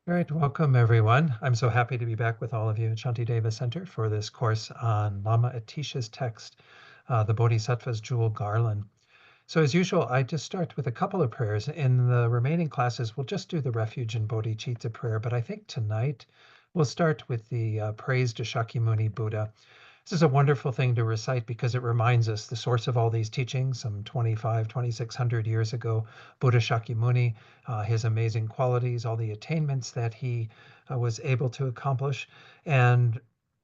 All right, welcome everyone. I'm so happy to be back with all of you at Shantideva Center for this course on Lama Atisha's text, the Bodhisattva's Jewel Garland. So as usual, I just start with a couple of prayers. In the remaining classes, we'll just do the refuge and bodhicitta prayer, but I think tonight we'll start with the praise to Shakyamuni Buddha. This is a wonderful thing to recite because it reminds us the source of all these teachings, some 2,600 years ago, Buddha Shakyamuni, his amazing qualities, all the attainments that he was able to accomplish, and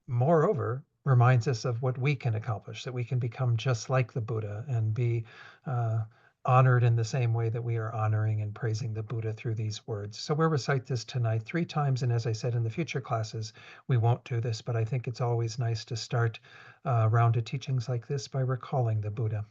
moreover, reminds us of what we can accomplish, that we can become just like the Buddha and be uh, honored in the same way that we are honoring and praising the Buddha through these words. So we'll recite this tonight 3 times, and as I said in the future classes, we won't do this, but I think it's always nice to start rounded teachings like this by recalling the Buddha.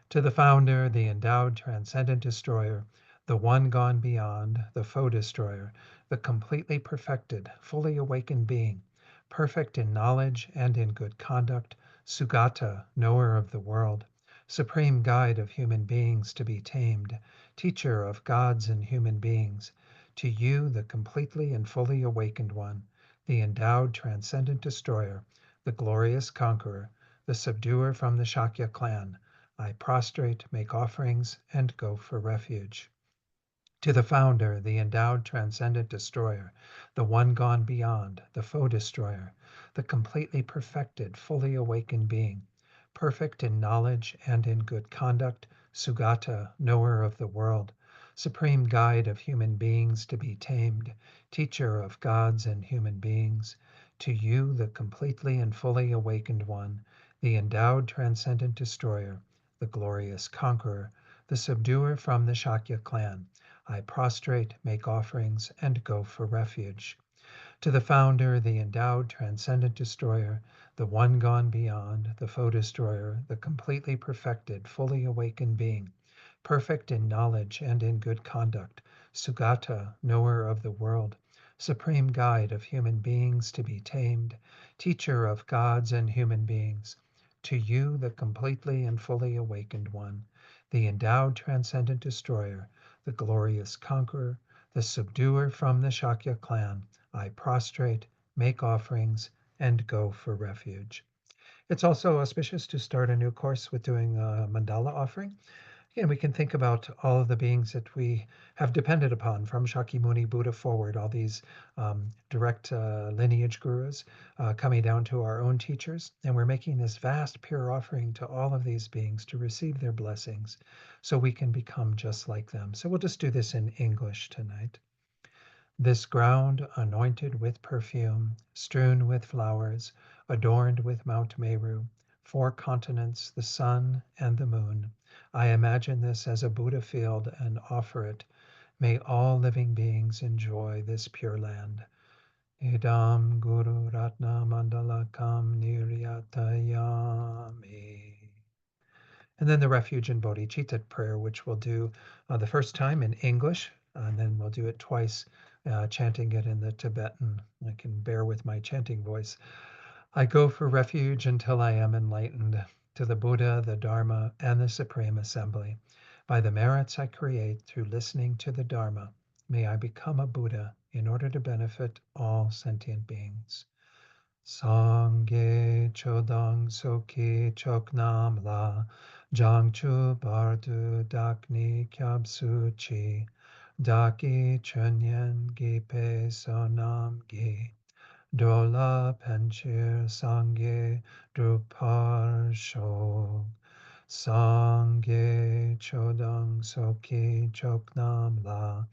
To the founder, the endowed transcendent destroyer, the one gone beyond, the foe destroyer, the completely perfected, fully awakened being, perfect in knowledge and in good conduct, Sugata, knower of the world, supreme guide of human beings to be tamed, teacher of gods and human beings, to you, the completely and fully awakened one, the endowed transcendent destroyer, the glorious conqueror, the subduer from the Shakya clan, I prostrate, make offerings, and go for refuge. To the founder, the endowed transcendent destroyer, the one gone beyond, the foe destroyer, the completely perfected, fully awakened being, perfect in knowledge and in good conduct, Sugata, knower of the world, supreme guide of human beings to be tamed, teacher of gods and human beings, to you, the completely and fully awakened one, the endowed transcendent destroyer, the glorious conqueror, the subduer from the Shakya clan, I prostrate, make offerings, and go for refuge. To the founder, the endowed transcendent destroyer, the one gone beyond, the foe destroyer, the completely perfected, fully awakened being, perfect in knowledge and in good conduct, Sugata, knower of the world, supreme guide of human beings to be tamed, teacher of gods and human beings, to you, the completely and fully awakened one, the endowed transcendent destroyer, the glorious conqueror, the subduer from the Shakya clan, I prostrate, make offerings, and go for refuge. It's also auspicious to start a new course with doing a mandala offering. Again, we can think about all of the beings that we have depended upon from Shakyamuni Buddha forward, all these direct lineage gurus coming down to our own teachers. And we're making this vast pure offering to all of these beings to receive their blessings so we can become just like them. So we'll just do this in English tonight. This ground anointed with perfume, strewn with flowers, adorned with Mount Meru, 4 continents, the sun and the moon. I imagine this as a Buddha field and offer it. May all living beings enjoy this pure land. Idam Guru Ratna Mandalakam Niryatayami. And then the refuge and bodhicitta prayer, which we'll do the first time in English, and then we'll do it twice, chanting it in the Tibetan. I can bear with my chanting voice. I go for refuge until I am enlightened to the Buddha, the Dharma, and the Supreme Assembly. By the merits I create through listening to the Dharma, may I become a Buddha in order to benefit all sentient beings. Sangye chodang soki choknam la jangchu bardu dakni kyabsu chi daki chunyen gipe sonam gi dola penchir sangye drupar shog Sangye chodang soki choknam la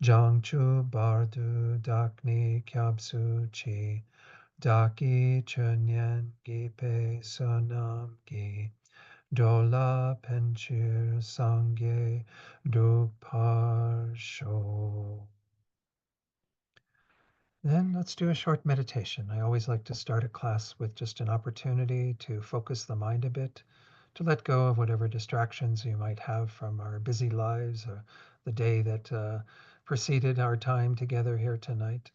jangchu bardu dakni kyabsu chi Daki chunyen gipe sonam gi dola penchir sangye duparsho. Then let's do a short meditation. I always like to start a class with just an opportunity to focus the mind a bit, to let go of whatever distractions you might have from our busy lives or the day that preceded our time together here tonight.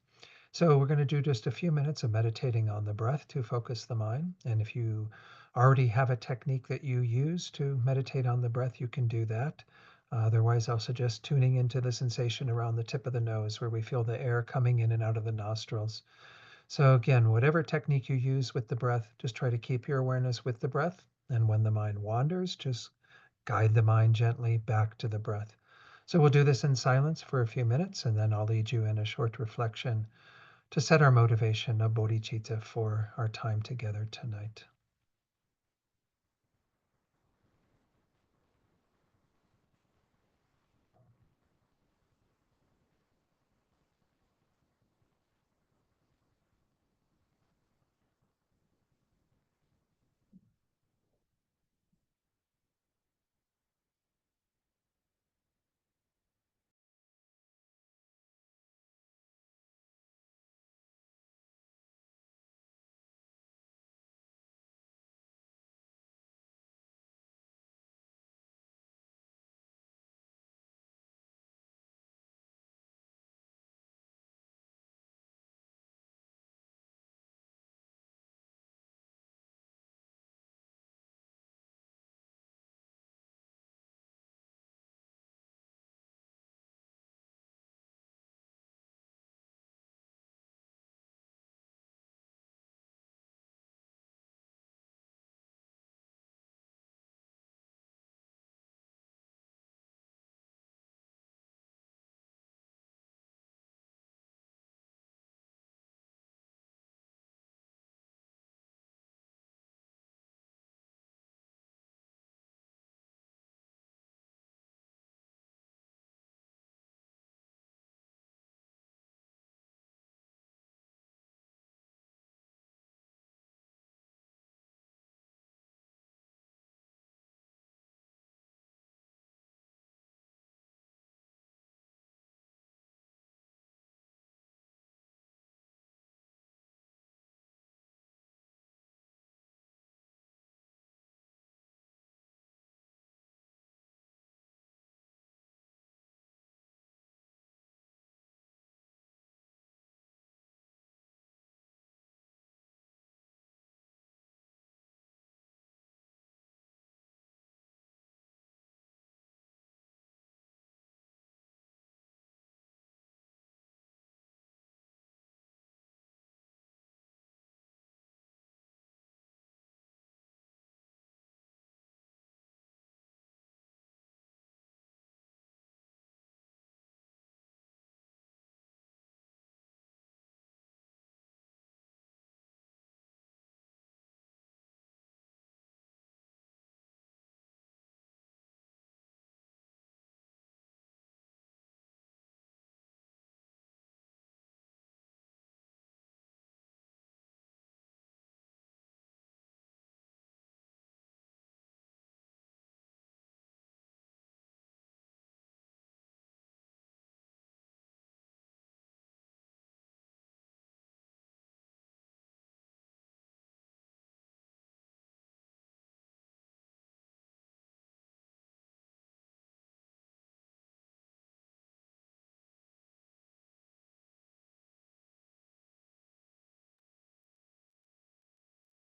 So we're going to do just a few minutes of meditating on the breath to focus the mind. And if you already have a technique that you use to meditate on the breath, you can do that. Otherwise, I'll suggest tuning into the sensation around the tip of the nose where we feel the air coming in and out of the nostrils. So again, whatever technique you use with the breath, just try to keep your awareness with the breath. And when the mind wanders, just guide the mind gently back to the breath. So we'll do this in silence for a few minutes, and then I'll lead you in a short reflection to set our motivation of bodhicitta for our time together tonight.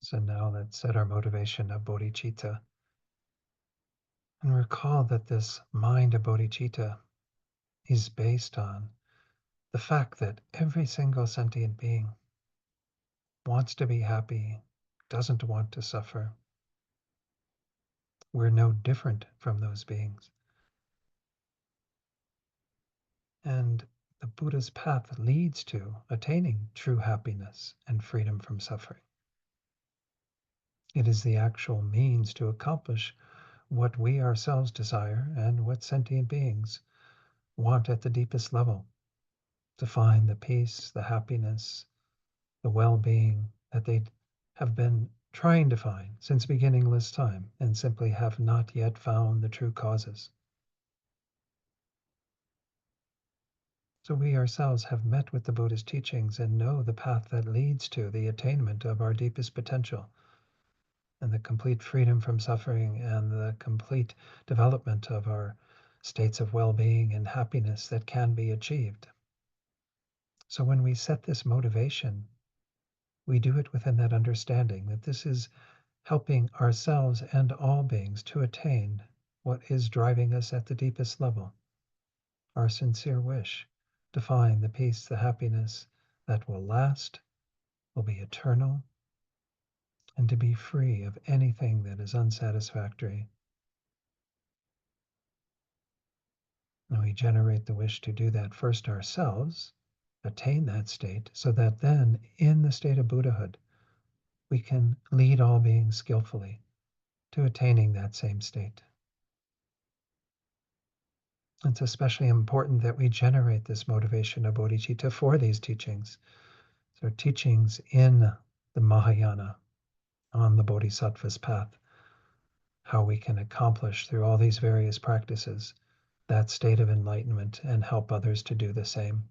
So now let's set our motivation of bodhicitta and recall that this mind of bodhicitta is based on the fact that every single sentient being wants to be happy, doesn't want to suffer. We're no different from those beings. And the Buddha's path leads to attaining true happiness and freedom from suffering. It is the actual means to accomplish what we ourselves desire and what sentient beings want at the deepest level, to find the peace, the happiness, the well-being that they have been trying to find since beginningless time and simply have not yet found the true causes. So we ourselves have met with the Buddha's teachings and know the path that leads to the attainment of our deepest potential and the complete freedom from suffering and the complete development of our states of well-being and happiness that can be achieved. So when we set this motivation, we do it within that understanding that this is helping ourselves and all beings to attain what is driving us at the deepest level, our sincere wish to find the peace, the happiness that will last, will be eternal, and to be free of anything that is unsatisfactory. And we generate the wish to do that first ourselves, attain that state, so that then in the state of Buddhahood, we can lead all beings skillfully to attaining that same state. It's especially important that we generate this motivation of bodhicitta for these teachings. So teachings in the Mahayana on the Bodhisattva's path, how we can accomplish through all these various practices that state of enlightenment and help others to do the same.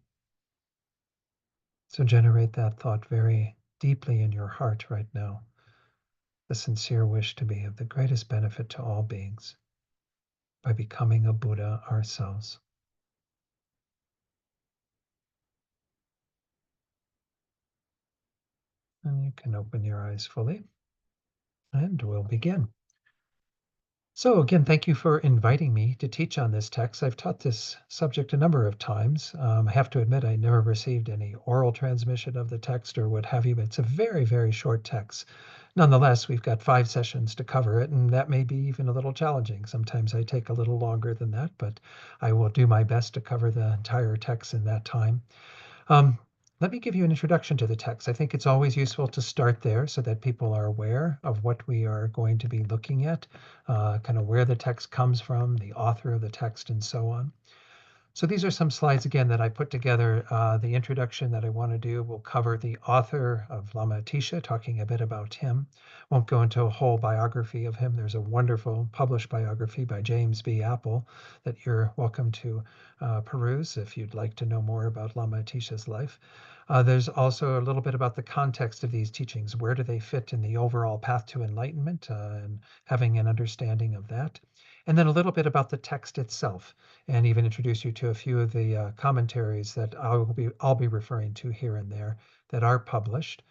So generate that thought very deeply in your heart right now, the sincere wish to be of the greatest benefit to all beings by becoming a Buddha ourselves. And you can open your eyes fully, and we'll begin. So again, thank you for inviting me to teach on this text. I've taught this subject a number of times. I have to admit, I never received any oral transmission of the text or what have you, but it's a very, very short text. Nonetheless, we've got 5 sessions to cover it, and that may be even a little challenging. Sometimes I take a little longer than that, but I will do my best to cover the entire text in that time. Let me give you an introduction to the text. I think it's always useful to start there so that people are aware of what we are going to be looking at, kind of where the text comes from, the author of the text, and so on. So these are some slides again that I put together. The introduction that I want to do will cover the author of Lama Atisha, talking a bit about him. Won't go into a whole biography of him. There's a wonderful published biography by James B. Apple that you're welcome to peruse if you'd like to know more about Lama Atisha's life. There's also a little bit about the context of these teachings. Where do they fit in the overall path to enlightenment, and having an understanding of that. And then a little bit about the text itself, and even introduce you to a few of the commentaries that I'll be referring to here and there that are published.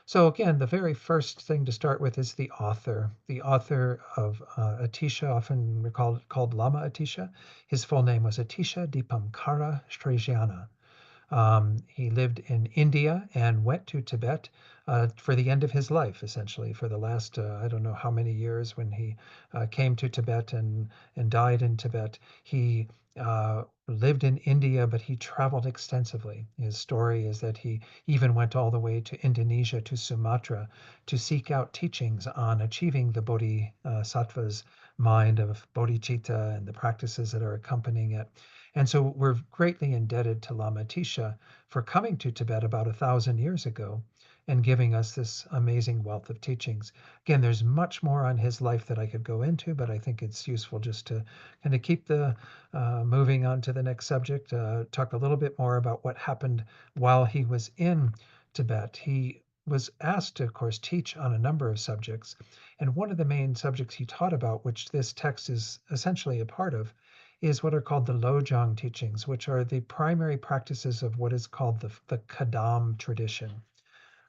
So again, the very first thing to start with is the author. The author of Atisha, often called Lama Atisha. His full name was Atisha Dipankara Shrejana. He lived in India and went to Tibet for the end of his life, essentially, for the last, I don't know how many years when he came to Tibet and died in Tibet. He lived in India, but he traveled extensively. His story is that he even went all the way to Indonesia, to Sumatra, to seek out teachings on achieving the Bodhisattva's mind of bodhicitta and the practices that are accompanying it. And so we're greatly indebted to Lama Atisha for coming to Tibet about 1,000 years ago and giving us this amazing wealth of teachings. Again, there's much more on his life that I could go into, but I think it's useful just to kind of keep the moving on to the next subject, talk a little bit more about what happened while he was in Tibet. He was asked to, of course, teach on a number of subjects. And one of the main subjects he taught about, which this text is essentially a part of, is what are called the Lojong teachings, which are the primary practices of what is called the Kadam tradition.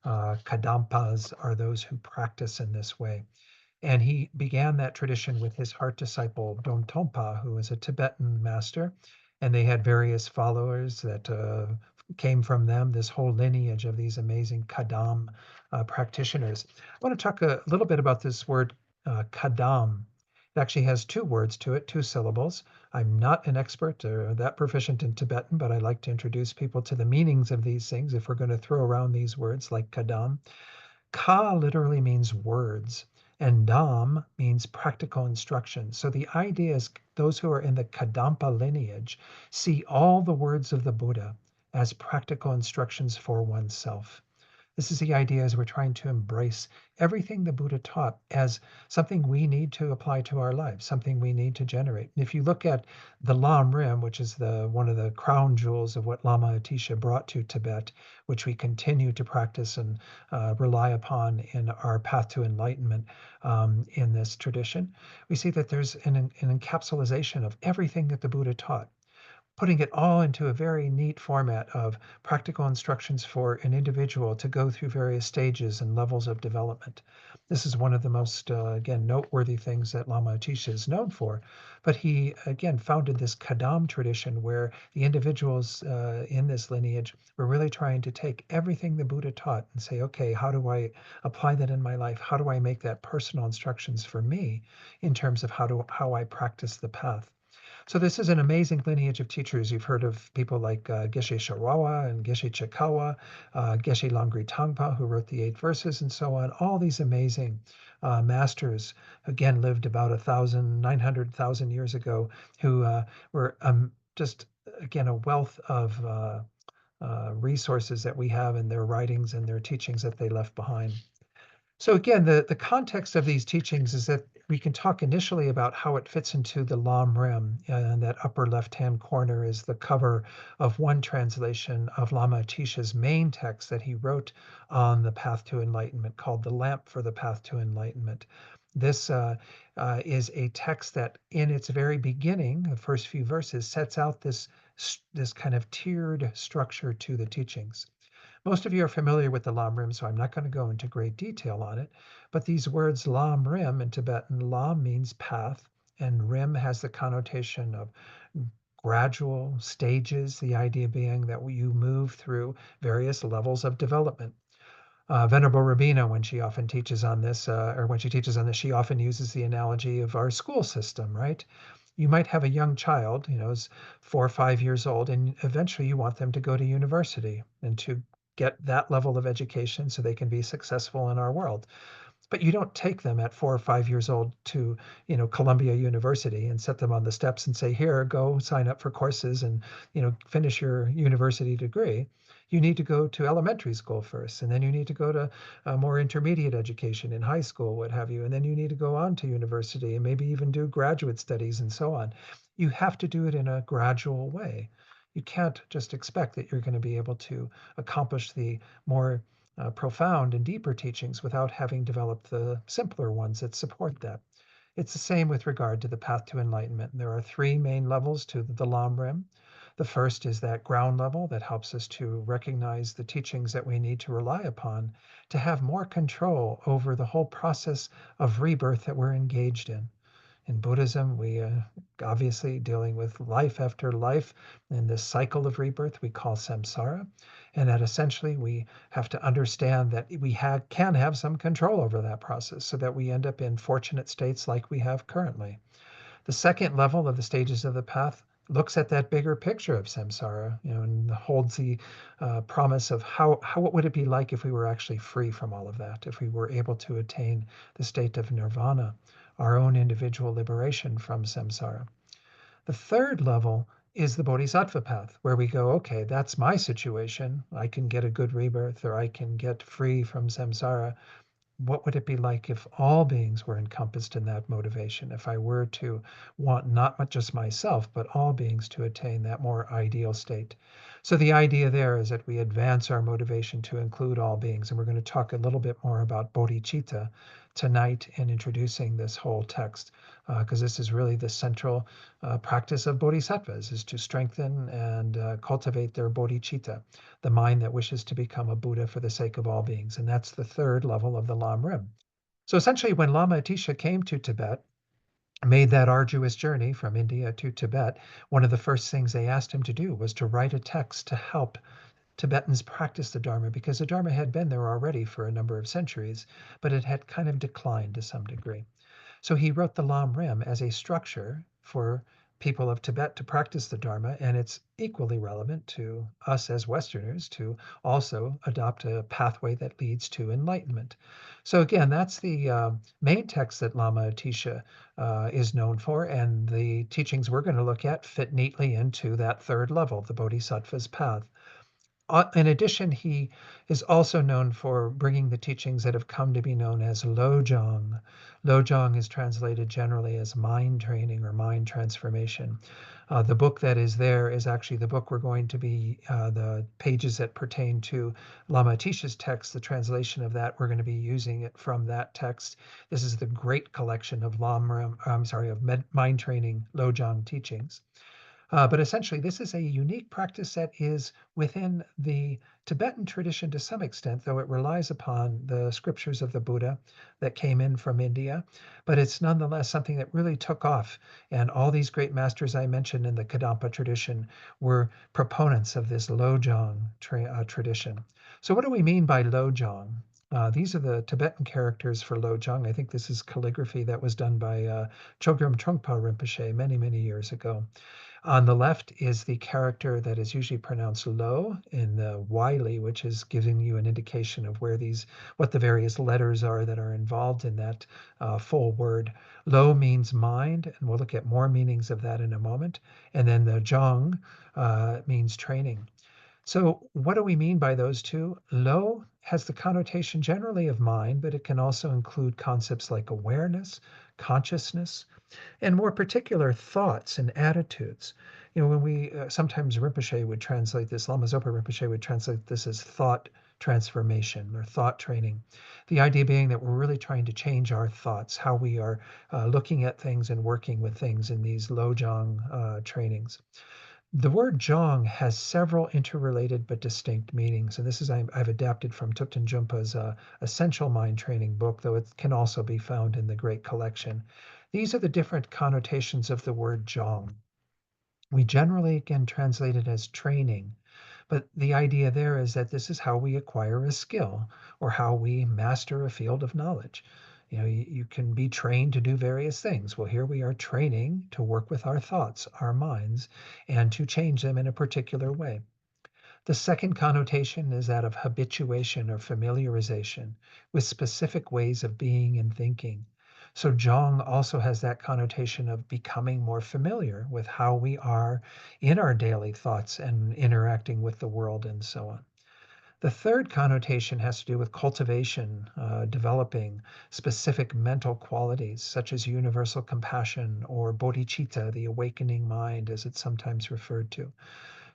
Kadampas are those who practice in this way. And he began that tradition with his heart disciple, Dontompa, who was a Tibetan master. And they had various followers that came from them, this whole lineage of these amazing Kadam practitioners. I want to talk a little bit about this word Kadam. It actually has 2 words to it, 2 syllables. I'm not an expert or that proficient in Tibetan, but I like to introduce people to the meanings of these things if we're going to throw around these words like Kadam. Ka literally means words, and Dam means practical instruction. So the idea is those who are in the Kadampa lineage see all the words of the Buddha as practical instructions for oneself. This is the idea as we're trying to embrace everything the Buddha taught as something we need to apply to our lives, something we need to generate. And if you look at the Lam Rim, which is one of the crown jewels of what Lama Atisha brought to Tibet, which we continue to practice and rely upon in our path to enlightenment in this tradition, we see that there's an encapsulation of everything that the Buddha taught, putting it all into a very neat format of practical instructions for an individual to go through various stages and levels of development. This is one of the most, again, noteworthy things that Lama Atisha is known for. But he, again, founded this Kadam tradition where the individuals in this lineage were really trying to take everything the Buddha taught and say, okay, how do I apply that in my life? How do I make that personal instructions for me in terms of how I practice the path? So this is an amazing lineage of teachers. You've heard of people like Geshe Sharawa and Geshe Chikawa, Geshe Langri Tangpa, who wrote the 8 verses and so on. All these amazing masters, again, lived about 900,000 years ago, who were just, again, a wealth of resources that we have in their writings and their teachings that they left behind. So again, the context of these teachings is that we can talk initially about how it fits into the Lam Rim. And that upper left-hand corner is the cover of one translation of Lama Atisha's main text that he wrote on the path to enlightenment, called The Lamp for the Path to Enlightenment. This is a text that in its very beginning, the first few verses, sets out this kind of tiered structure to the teachings. Most of you are familiar with the Lam Rim, so I'm not going to go into great detail on it. But these words Lam Rim in Tibetan, Lam means path, and Rim has the connotation of gradual stages, the idea being that you move through various levels of development. Venerable Rabina, when she often teaches on this, or when she teaches on this, she often uses the analogy of our school system, right? You might have a young child, is 4 or 5 years old, and eventually you want them to go to university and to get that level of education so they can be successful in our world. But you don't take them at 4 or 5 years old to, Columbia University and set them on the steps and say, here, go sign up for courses and, finish your university degree. You need to go to elementary school first, and then you need to go to more intermediate education in high school, what have you. And then you need to go on to university and maybe even do graduate studies and so on. You have to do it in a gradual way. You can't just expect that you're going to be able to accomplish the more profound and deeper teachings without having developed the simpler ones that support that. It's the same with regard to the path to enlightenment. There are 3 main levels to the Lam Rim. The first is that ground level that helps us to recognize the teachings that we need to rely upon to have more control over the whole process of rebirth that we're engaged in. In Buddhism, we obviously dealing with life after life in this cycle of rebirth we call samsara, and that essentially we have to understand that we can have some control over that process so that we end up in fortunate states like we have currently. The second level of the stages of the path looks at that bigger picture of samsara, and holds the promise of what would it be like if we were actually free from all of that, if we were able to attain the state of nirvana, our own individual liberation from samsara. The third level is the Bodhisattva path, where we go, okay, that's my situation. I can get a good rebirth, or I can get free from samsara. What would it be like if all beings were encompassed in that motivation? If I were to want not just myself, but all beings to attain that more ideal state. So the idea there is that we advance our motivation to include all beings. And we're going to talk a little bit more about bodhicitta tonight in introducing this whole text, because this is really the central practice of bodhisattvas, is to strengthen and cultivate their bodhicitta, the mind that wishes to become a Buddha for the sake of all beings. And that's the third level of the Lam Rim. So essentially, when Lama Atisha came to Tibet, made that arduous journey from India to Tibet, one of the first things they asked him to do was to write a text to help Tibetans practice the Dharma, because the Dharma had been there already for a number of centuries, but it had kind of declined to some degree. So he wrote the Lam Rim as a structure for people of Tibet to practice the Dharma, and it's equally relevant to us as Westerners to also adopt a pathway that leads to enlightenment. So again, that's the main text that Lama Atisha is known for, and the teachings we're going to look at fit neatly into that third level, the Bodhisattva's path. In addition, he is also known for bringing the teachings that have come to be known as Lojong. Lojong is translated generally as mind training or mind transformation. The book that is there is actually the book we're going to be, the pages that pertain to Lama Atisha's text, the translation of that, we're going to be using it from that text. This is the great collection of mind training Lojong teachings. But essentially, this is a unique practice that is within the Tibetan tradition to some extent, though it relies upon the scriptures of the Buddha that came in from India. But it's nonetheless something that really took off. And all these great masters I mentioned in the Kadampa tradition were proponents of this Lojong tradition. So, what do we mean by Lojong? These are the Tibetan characters for Lojong. I think this is calligraphy that was done by Chogyam Trungpa Rinpoche many, many years ago. On the left is the character that is usually pronounced lo in the Wylie, which is giving you an indication of what the various letters are that are involved in that full word. Lo means mind, and we'll look at more meanings of that in a moment. And then the jong means training. So, what do we mean by those two? Lo has the connotation generally of mind, but it can also include concepts like awareness, consciousness, and more particular thoughts and attitudes. When we sometimes Rinpoche would translate this, Lama Zopa Rinpoche would translate this as thought transformation or thought training. The idea being that we're really trying to change our thoughts, how we are looking at things and working with things in these Lojong trainings. The word Jong has several interrelated but distinct meanings, and this is I've adapted from Thupten Jumpa's Essential Mind Training book, though it can also be found in the Great Collection. These are the different connotations of the word Jong. We generally, again, translate it as training, but the idea there is that this is how we acquire a skill or how we master a field of knowledge. You can be trained to do various things. Well, here we are training to work with our thoughts, our minds, and to change them in a particular way. The second connotation is that of habituation or familiarization with specific ways of being and thinking. So Jong also has that connotation of becoming more familiar with how we are in our daily thoughts and interacting with the world and so on. The third connotation has to do with cultivation, developing specific mental qualities such as universal compassion or bodhicitta, the awakening mind, as it's sometimes referred to.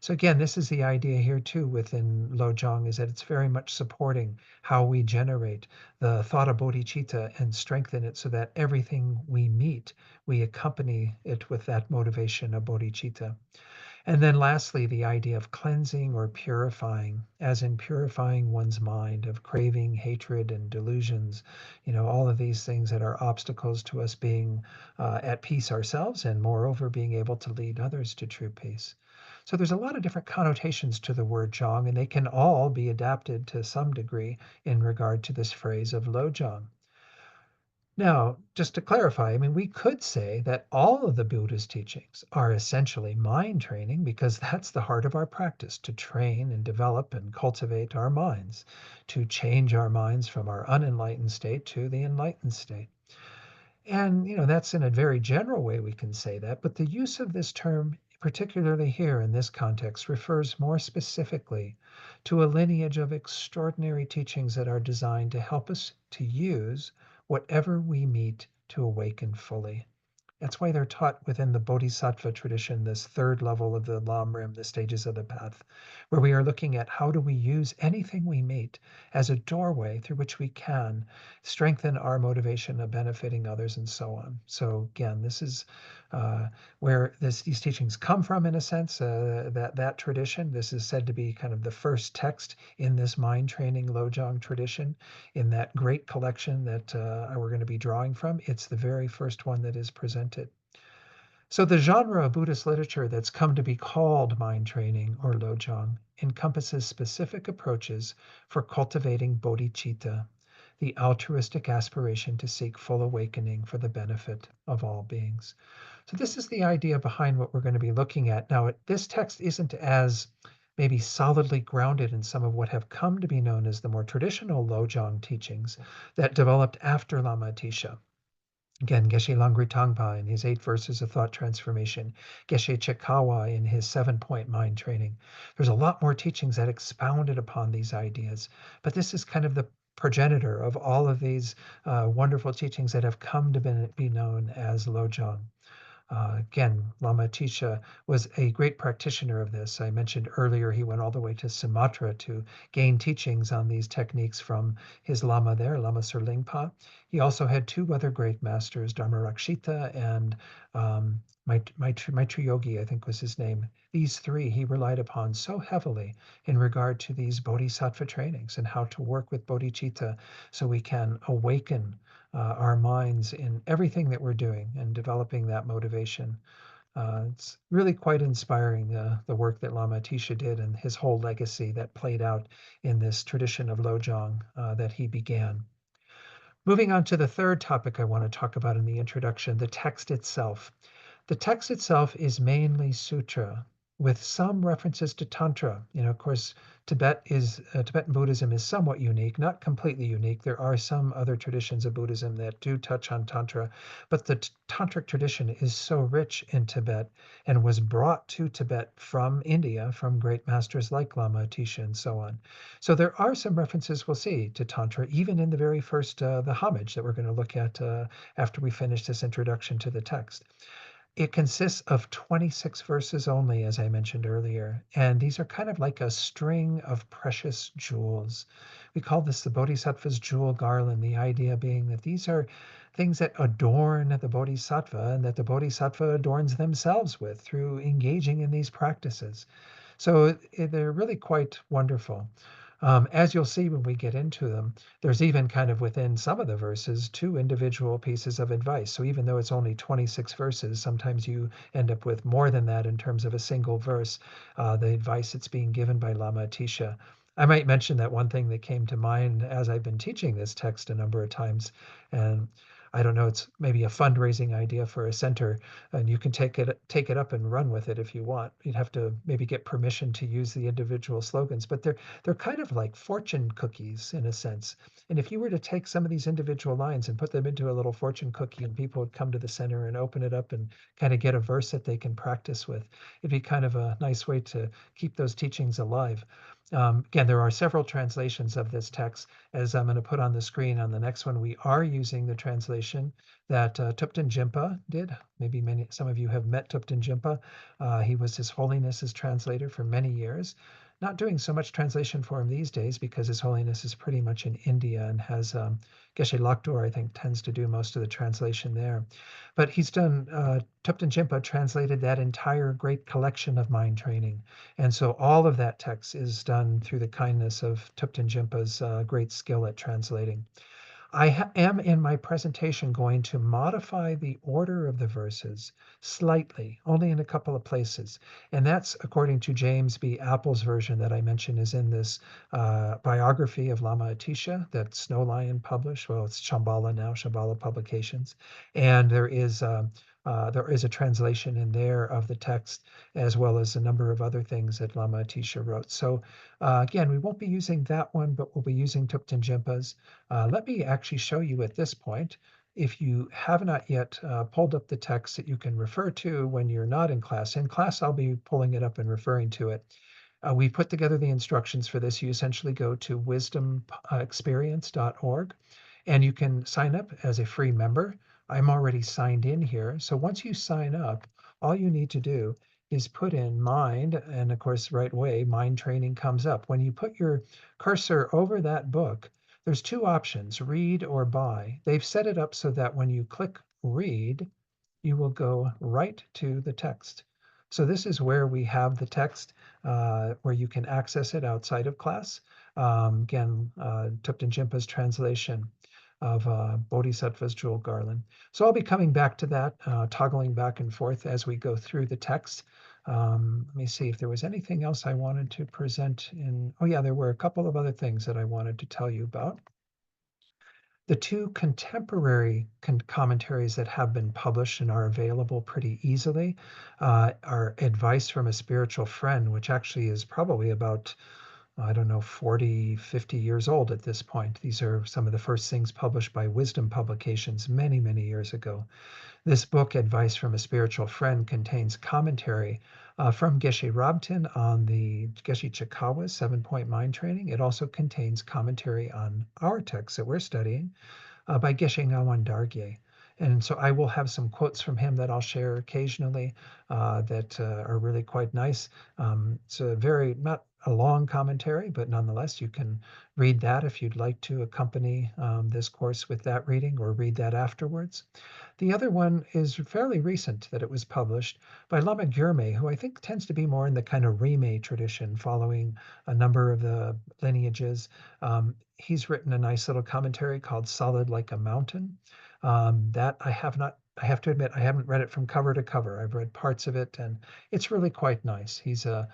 So again, this is the idea here too within Lojong, is that it's very much supporting how we generate the thought of bodhicitta and strengthen it so that everything we meet, we accompany it with that motivation of bodhicitta. And then lastly, the idea of cleansing or purifying, as in purifying one's mind of craving, hatred, and delusions, all of these things that are obstacles to us being at peace ourselves and moreover being able to lead others to true peace. So there's a lot of different connotations to the word Jong, and they can all be adapted to some degree in regard to this phrase of Lojong. Now, just to clarify, we could say that all of the Buddha's teachings are essentially mind training because that's the heart of our practice, to train and develop and cultivate our minds, to change our minds from our unenlightened state to the enlightened state. And, that's in a very general way we can say that, but the use of this term, particularly here in this context, refers more specifically to a lineage of extraordinary teachings that are designed to help us to use whatever we meet to awaken fully. That's why they're taught within the Bodhisattva tradition, this third level of the Lamrim, the stages of the path, where we are looking at how do we use anything we meet as a doorway through which we can strengthen our motivation of benefiting others and so on. So again, this is where these teachings come from, in a sense, that tradition. This is said to be kind of the first text in this mind training Lojong tradition in that great collection that we're going to be drawing from. It's the very first one that is presented. So the genre of Buddhist literature that's come to be called mind training or Lojong encompasses specific approaches for cultivating bodhicitta, the altruistic aspiration to seek full awakening for the benefit of all beings. So this is the idea behind what we're going to be looking at. Now, this text isn't as maybe solidly grounded in some of what have come to be known as the more traditional Lojong teachings that developed after Lama Atisha. Again, Geshe Langri Tangpa in his 8 verses of thought transformation, Geshe Chekawa in his 7-point mind training. There's a lot more teachings that expounded upon these ideas, but this is kind of the progenitor of all of these wonderful teachings that have come to be known as Lojong. Again, Lama Atisha was a great practitioner of this. I mentioned earlier he went all the way to Sumatra to gain teachings on these techniques from his Lama there, Lama Serlingpa. He also had two other great masters, Dharmarakshita and Maitri Yogi, I think was his name. These three he relied upon so heavily in regard to these bodhisattva trainings and how to work with bodhicitta so we can awaken our minds in everything that we're doing and developing that motivation. It's really quite inspiring, the work that Lama Atisha did and his whole legacy that played out in this tradition of Lojong that he began. Moving on to the third topic I want to talk about in the introduction, the text itself. The text itself is mainly sutra with some references to tantra. Of course, Tibetan Buddhism is somewhat unique, not completely unique. There are some other traditions of Buddhism that do touch on tantra, but the tantric tradition is so rich in Tibet and was brought to Tibet from India, from great masters like Lama Atisha and so on. So there are some references we'll see to tantra, even in the very first, the homage that we're going to look at after we finish this introduction to the text. It consists of 26 verses only, as I mentioned earlier, and these are kind of like a string of precious jewels. We call this the Bodhisattva's jewel garland, the idea being that these are things that adorn the Bodhisattva and that the Bodhisattva adorns themselves with through engaging in these practices. So they're really quite wonderful. As you'll see when we get into them, there's even kind of within some of the verses two individual pieces of advice. So even though it's only 26 verses, sometimes you end up with more than that in terms of a single verse, the advice that's being given by Lama Atisha. I might mention that one thing that came to mind as I've been teaching this text a number of times, and I don't know, it's maybe a fundraising idea for a center, and you can take it up and run with it if you want. You'd have to maybe get permission to use the individual slogans, but they're kind of like fortune cookies in a sense. And if you were to take some of these individual lines and put them into a little fortune cookie and people would come to the center and open it up and kind of get a verse that they can practice with, it'd be kind of a nice way to keep those teachings alive. Again, there are several translations of this text, as I'm going to put on the screen on the next one. We are using the translation that Thupten Jinpa did. Maybe some of you have met Thupten Jinpa. He was His Holiness's translator for many years. Not doing so much translation for him these days because His Holiness is pretty much in India and has Geshe Lakdor, I think, tends to do most of the translation there. But he's done, Thupten Jinpa translated that entire great collection of mind training. And so all of that text is done through the kindness of Thupten Jinpa's great skill at translating. I am in my presentation going to modify the order of the verses slightly, only in a couple of places. And that's according to James B. Apple's version that I mentioned is in this biography of Lama Atisha that Snow Lion published. Well, it's Shambhala now, Shambhala Publications. And there is a translation in there of the text, as well as a number of other things that Lama Atisha wrote. So again, we won't be using that one, but we'll be using Thupten Jinpa's. Let me actually show you at this point, if you have not yet pulled up the text that you can refer to when you're not in class. In class, I'll be pulling it up and referring to it. We put together the instructions for this. You essentially go to wisdomexperience.org and you can sign up as a free member. I'm already signed in here. So once you sign up, all you need to do is put in mind, and of course, right away, mind training comes up. When you put your cursor over that book, there's two options, read or buy. They've set it up so that when you click read, you will go right to the text. So this is where we have the text, where you can access it outside of class. Again, Thupten Jinpa's translation of Bodhisattva's Jewel Garland. So I'll be coming back to that, toggling back and forth as we go through the text. Let me see if there was anything else I wanted to present in. Oh yeah, there were a couple of other things that I wanted to tell you about. The two contemporary commentaries that have been published and are available pretty easily are Advice from a Spiritual Friend, which actually is probably about, I don't know, 40, 50 years old at this point. These are some of the first things published by Wisdom Publications many, many years ago. This book, Advice from a Spiritual Friend, contains commentary from Geshe Rabten on the Geshe Chikawa's 7-point mind training. It also contains commentary on our text that we're studying by Geshe Ngawan Dargye. And so I will have some quotes from him that I'll share occasionally that are really quite nice. It's a very, not a long commentary, but nonetheless, you can read that if you'd like to accompany this course with that reading or read that afterwards. The other one is fairly recent that it was published by Lama Gyurme, who I think tends to be more in the kind of Rime tradition, following a number of the lineages. He's written a nice little commentary called Solid Like a Mountain. That I have not, I have to admit, I haven't read it from cover to cover. I've read parts of it, and it's really quite nice. He's uh,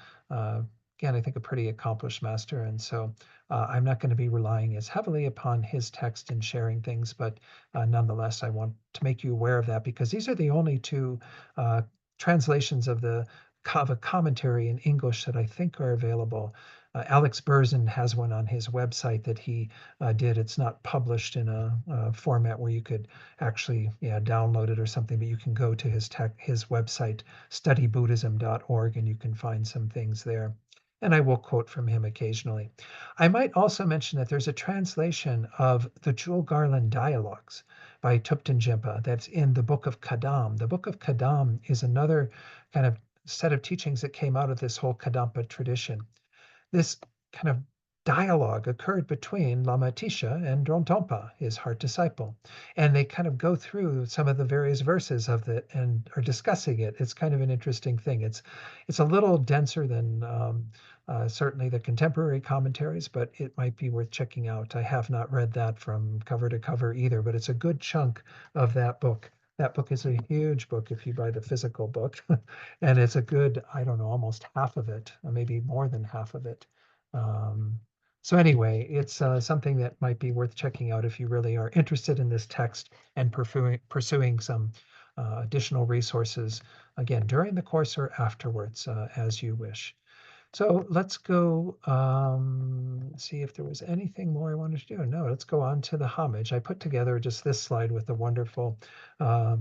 again, I think a pretty accomplished master, and so I'm not going to be relying as heavily upon his text in sharing things, but nonetheless, I want to make you aware of that because these are the only two uh, translations of the Kava commentary in English that I think are available. Alex Berzin has one on his website that he did. It's not published in a format where you could actually download it or something, but you can go to his website, studybuddhism.org, and you can find some things there. And I will quote from him occasionally. I might also mention that there's a translation of the Jewel Garland Dialogues by Thupten Jinpa that's in the Book of Kadam. The Book of Kadam is another kind of set of teachings that came out of this whole Kadampa tradition. This kind of dialogue occurred between Lama Atisha and Drontompa, his heart disciple. And they kind of go through some of the various verses of it and are discussing it. It's kind of an interesting thing. It's a little denser than certainly the contemporary commentaries, but it might be worth checking out. I have not read that from cover to cover either, but it's a good chunk of that book. That book is a huge book if you buy the physical book. And it's a good, I don't know, almost half of it, or maybe more than half of it. Um, so anyway, it's something that might be worth checking out if you really are interested in this text and pursuing some additional resources, again, during the course or afterwards, as you wish. So let's go see if there was anything more I wanted to do. No, let's go on to the homage. I put together just this slide with a wonderful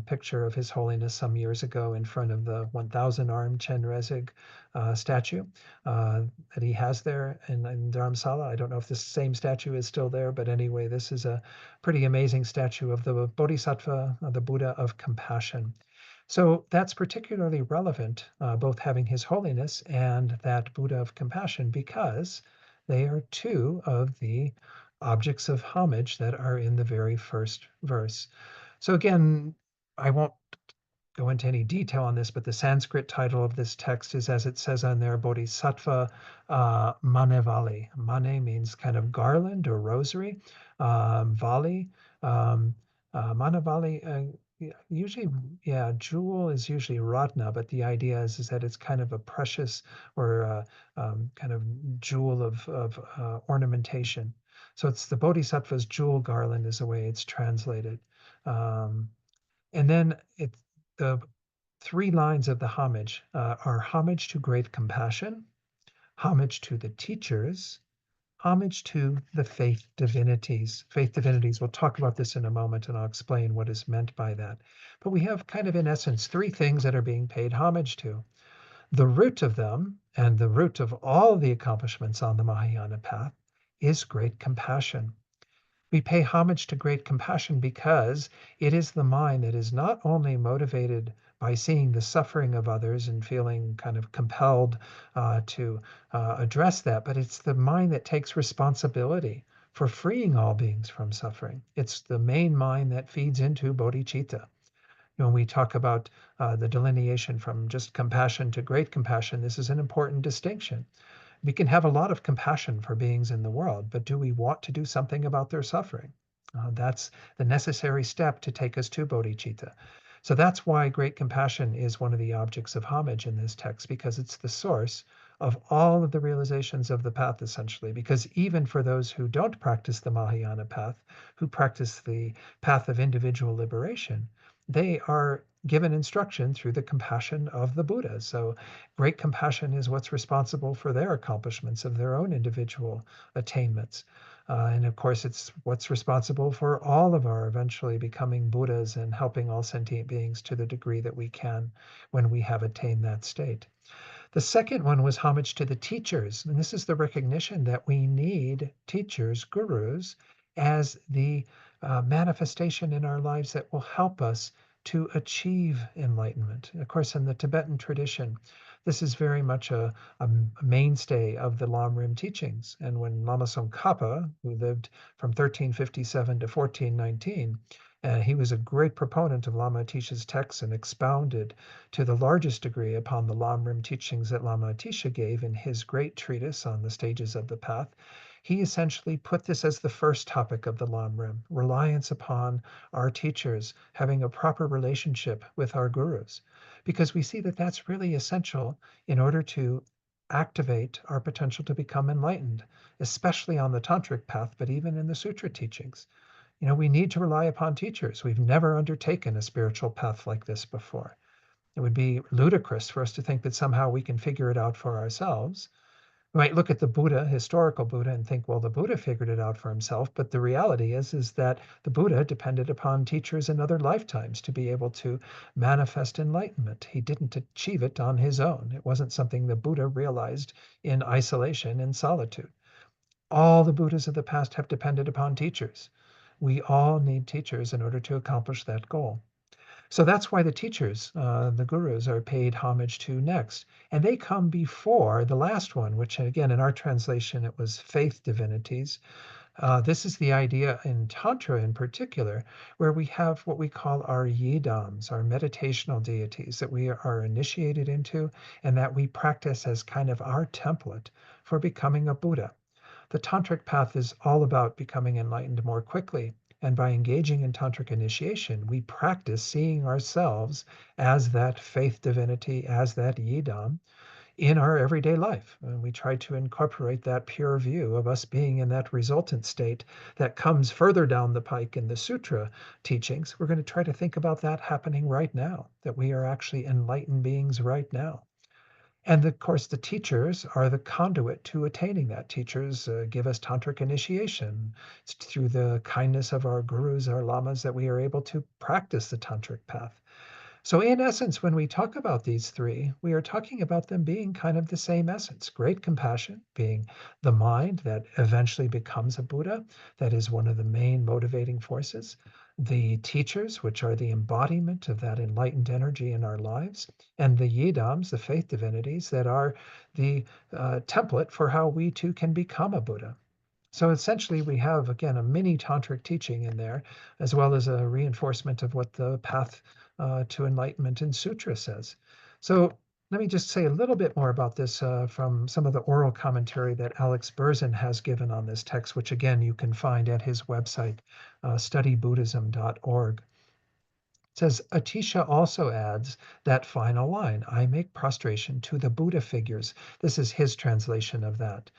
picture of His Holiness some years ago in front of the 1,000-armed Chenrezig statue that he has there in Dharamsala. I don't know if this same statue is still there, but anyway, this is a pretty amazing statue of the Bodhisattva, the Buddha of compassion. So that's particularly relevant, both having His Holiness and that Buddha of compassion, because they are two of the objects of homage that are in the very first verse. So again, I won't go into any detail on this, but the Sanskrit title of this text is, as it says on there, Bodhisattva Manevali. Mane means kind of garland or rosary. Vali, um, Manavali, usually, yeah, jewel is usually ratna, but the idea is that it's kind of a precious or kind of jewel of ornamentation. So it's the Bodhisattva's jewel garland is the way it's translated. Um, and then the three lines of the homage are homage to great compassion, homage to the teachers, homage to the faith divinities. Faith divinities, we'll talk about this in a moment and I'll explain what is meant by that. But we have kind of in essence three things that are being paid homage to. The root of them, and the root of all the accomplishments on the Mahayana path, is great compassion. We pay homage to great compassion because it is the mind that is not only motivated by seeing the suffering of others and feeling kind of compelled to address that, but it's the mind that takes responsibility for freeing all beings from suffering. It's the main mind that feeds into bodhicitta. When we talk about the delineation from just compassion to great compassion, this is an important distinction. We can have a lot of compassion for beings in the world, but do we want to do something about their suffering? That's the necessary step to take us to bodhicitta. So that's why great compassion is one of the objects of homage in this text, because it's the source of all of the realizations of the path, essentially. Because even for those who don't practice the Mahayana path, who practice the path of individual liberation, they are given instruction through the compassion of the Buddha. So great compassion is what's responsible for their accomplishments of their own individual attainments. And of course, it's what's responsible for all of our eventually becoming Buddhas and helping all sentient beings to the degree that we can when we have attained that state. The second one was homage to the teachers. And this is the recognition that we need teachers, gurus, as the manifestation in our lives that will help us to achieve enlightenment. Of course, in the Tibetan tradition, this is very much a mainstay of the Lam Rim teachings. And when Lama Tsongkhapa, who lived from 1357 to 1419, he was a great proponent of Lama Atisha's texts and expounded to the largest degree upon the Lam Rim teachings that Lama Atisha gave in his great treatise on the stages of the path. He essentially put this as the first topic of the Lam Rim, reliance upon our teachers, having a proper relationship with our gurus, because we see that that's really essential in order to activate our potential to become enlightened, especially on the tantric path, but even in the sutra teachings. We need to rely upon teachers. We've never undertaken a spiritual path like this before. It would be ludicrous for us to think that somehow we can figure it out for ourselves. We might look at the Buddha, historical Buddha, and think, well, the Buddha figured it out for himself. But the reality is that the Buddha depended upon teachers in other lifetimes to be able to manifest enlightenment. He didn't achieve it on his own. It wasn't something the Buddha realized in isolation and solitude. All the Buddhas of the past have depended upon teachers. We all need teachers in order to accomplish that goal. So that's why the teachers, the gurus, are paid homage to next. And they come before the last one, which again, in our translation, it was faith divinities. This is the idea in Tantra in particular, where we have what we call our yidams, our meditational deities that we are initiated into and that we practice as kind of our template for becoming a Buddha. The tantric path is all about becoming enlightened more quickly. And by engaging in tantric initiation, we practice seeing ourselves as that faith divinity, as that yidam in our everyday life. And we try to incorporate that pure view of us being in that resultant state that comes further down the pike in the sutra teachings. We're going to try to think about that happening right now, that we are actually enlightened beings right now. And of course, the teachers are the conduit to attaining that. Teachers give us tantric initiation. It's through the kindness of our gurus, our lamas, that we are able to practice the tantric path. So, in essence, when we talk about these three, we are talking about them being kind of the same essence. Great compassion being the mind that eventually becomes a Buddha, that is one of the main motivating forces. The teachers, which are the embodiment of that enlightened energy in our lives, and the yidams, the faith divinities, that are the template for how we too can become a Buddha. So essentially, we have, again, a mini tantric teaching in there, as well as a reinforcement of what the path to enlightenment in sutra says. So let me just say a little bit more about this from some of the oral commentary that Alex Berzin has given on this text, which again, you can find at his website, studybuddhism.org. It says, Atisha also adds that final line, I make prostration to the Buddha figures. This is his translation of that,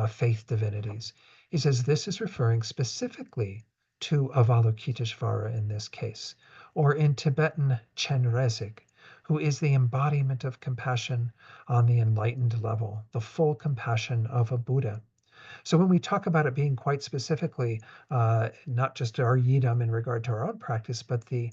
faith divinities. He says this is referring specifically to Avalokiteshvara in this case, or in Tibetan Chenrezig, who is the embodiment of compassion on the enlightened level, the full compassion of a Buddha. So when we talk about it being quite specifically, not just our yidam in regard to our own practice, but the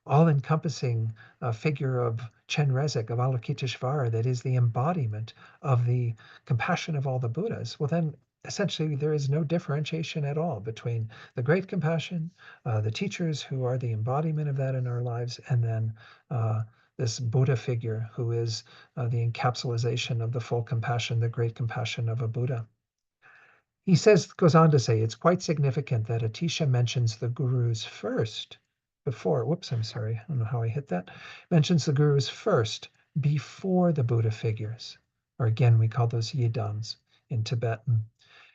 all-encompassing figure of Chenrezig, of Avalokiteshvara, that is the embodiment of the compassion of all the Buddhas, well then essentially there is no differentiation at all between the great compassion, the teachers who are the embodiment of that in our lives, and then this Buddha figure who is the encapsulation of the full compassion, the great compassion of a Buddha. He goes on to say, it's quite significant that Atisha mentions the gurus first before, whoops, I'm sorry, I don't know how I hit that, mentions the gurus first before the Buddha figures, or again, we call those yidams in Tibetan.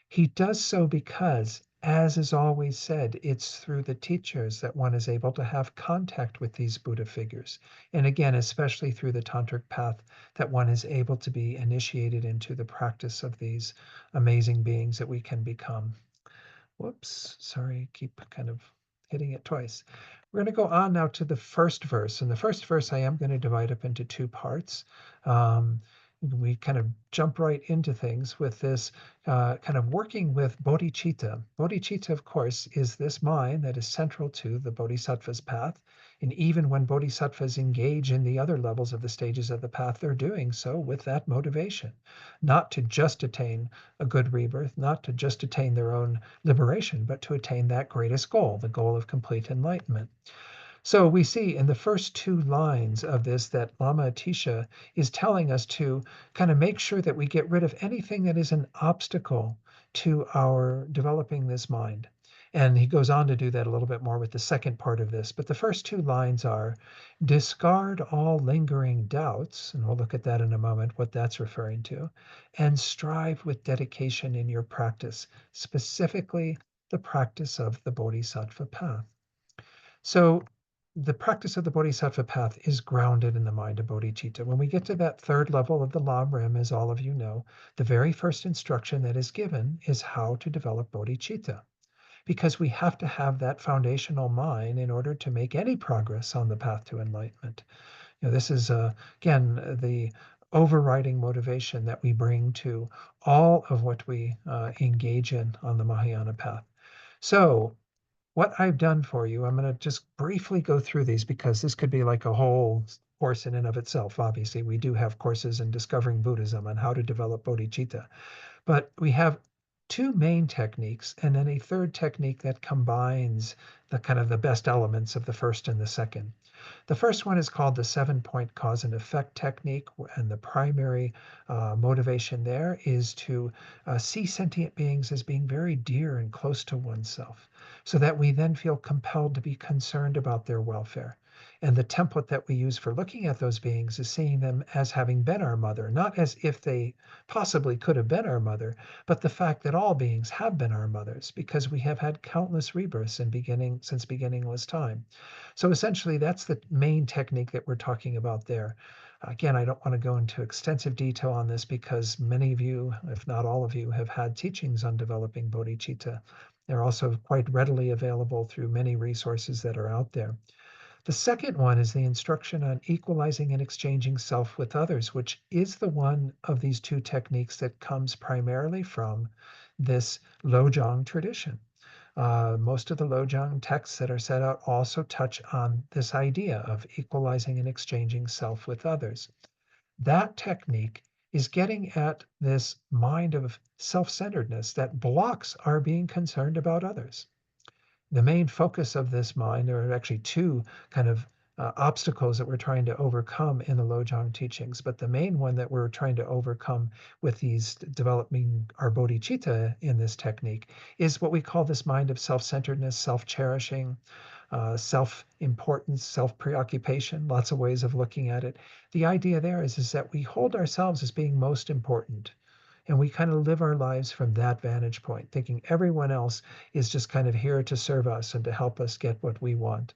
He does so because, as is always said, it's through the teachers that one is able to have contact with these Buddha figures. And again, especially through the tantric path, that one is able to be initiated into the practice of these amazing beings that we can become. Whoops, sorry, keep kind of hitting it twice. We're going to go on now to the first verse. And the first verse I am going to divide up into two parts. We kind of jump right into things with this kind of working with bodhicitta. Bodhicitta, of course, is this mind that is central to the Bodhisattva's path. And even when bodhisattvas engage in the other levels of the stages of the path, they're doing so with that motivation, not to just attain a good rebirth, not to just attain their own liberation, but to attain that greatest goal, the goal of complete enlightenment. So we see in the first two lines of this that Lama Atisha is telling us to kind of make sure that we get rid of anything that is an obstacle to our developing this mind. And he goes on to do that a little bit more with the second part of this. But the first two lines are discard all lingering doubts, and we'll look at that in a moment, what that's referring to, and strive with dedication in your practice, specifically the practice of the Bodhisattva path. So the practice of the Bodhisattva path is grounded in the mind of bodhicitta. When we get to that third level of the Lam Rim, as all of you know, the very first instruction that is given is how to develop bodhicitta, because we have to have that foundational mind in order to make any progress on the path to enlightenment. This is, again, the overriding motivation that we bring to all of what we engage in on the Mahayana path. So what I've done for you, I'm going to just briefly go through these because this could be like a whole course in and of itself. Obviously, we do have courses in Discovering Buddhism on how to develop bodhicitta, but we have two main techniques and then a third technique that combines the kind of the best elements of the first and the second. The first one is called the 7-point cause and effect technique, and the primary motivation there is to see sentient beings as being very dear and close to oneself, so that we then feel compelled to be concerned about their welfare. And the template that we use for looking at those beings is seeing them as having been our mother, not as if they possibly could have been our mother, but the fact that all beings have been our mothers because we have had countless rebirths since beginningless time. So essentially, that's the main technique that we're talking about there. Again, I don't want to go into extensive detail on this because many of you, if not all of you, have had teachings on developing bodhicitta. They're also quite readily available through many resources that are out there. The second one is the instruction on equalizing and exchanging self with others, which is the one of these two techniques that comes primarily from this Lojong tradition. Most of the Lojong texts that are set out also touch on this idea of equalizing and exchanging self with others. That technique is getting at this mind of self-centeredness that blocks our being concerned about others. The main focus of this mind, there are actually two kind of obstacles that we're trying to overcome in the Lojong teachings, but the main one that we're trying to overcome with these developing our bodhicitta in this technique is what we call this mind of self-centeredness, self-cherishing, self-importance, self-preoccupation, lots of ways of looking at it. The idea there is that we hold ourselves as being most important. And we kind of live our lives from that vantage point, thinking everyone else is just kind of here to serve us and to help us get what we want.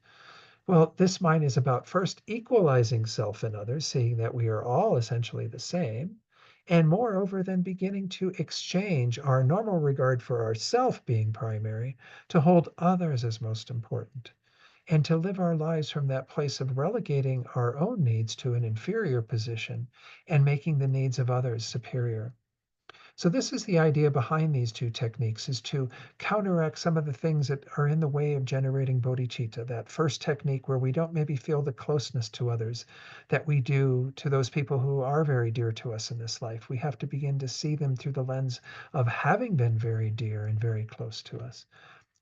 Well, this mind is about first equalizing self and others, seeing that we are all essentially the same, and moreover, then beginning to exchange our normal regard for ourself being primary to hold others as most important, and to live our lives from that place of relegating our own needs to an inferior position and making the needs of others superior. So this is the idea behind these two techniques, is to counteract some of the things that are in the way of generating bodhicitta. That first technique where we don't maybe feel the closeness to others that we do to those people who are very dear to us in this life. We have to begin to see them through the lens of having been very dear and very close to us.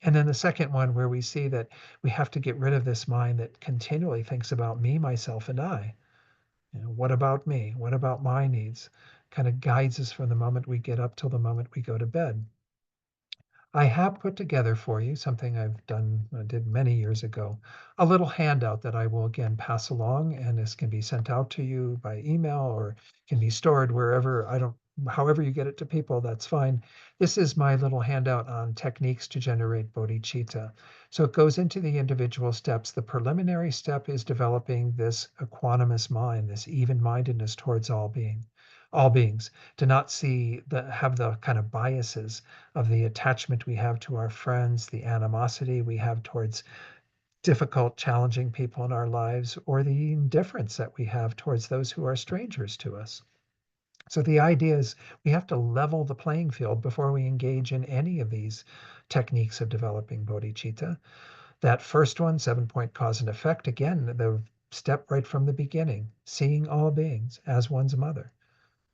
And then the second one where we see that we have to get rid of this mind that continually thinks about me, myself, and I. What about me? What about my needs? Kind of guides us from the moment we get up till the moment we go to bed. I have put together for you something did many years ago, a little handout that I will again pass along, and this can be sent out to you by email or can be stored wherever. However you get it to people, that's fine. This is my little handout on techniques to generate bodhicitta. So it goes into the individual steps. The preliminary step is developing this equanimous mind, this even-mindedness towards all beings, to not have the kind of biases of the attachment we have to our friends, the animosity we have towards difficult, challenging people in our lives, or the indifference that we have towards those who are strangers to us. So the idea is we have to level the playing field before we engage in any of these techniques of developing bodhicitta. That first one, 7-point cause and effect, again, the step right from the beginning, seeing all beings as one's mother.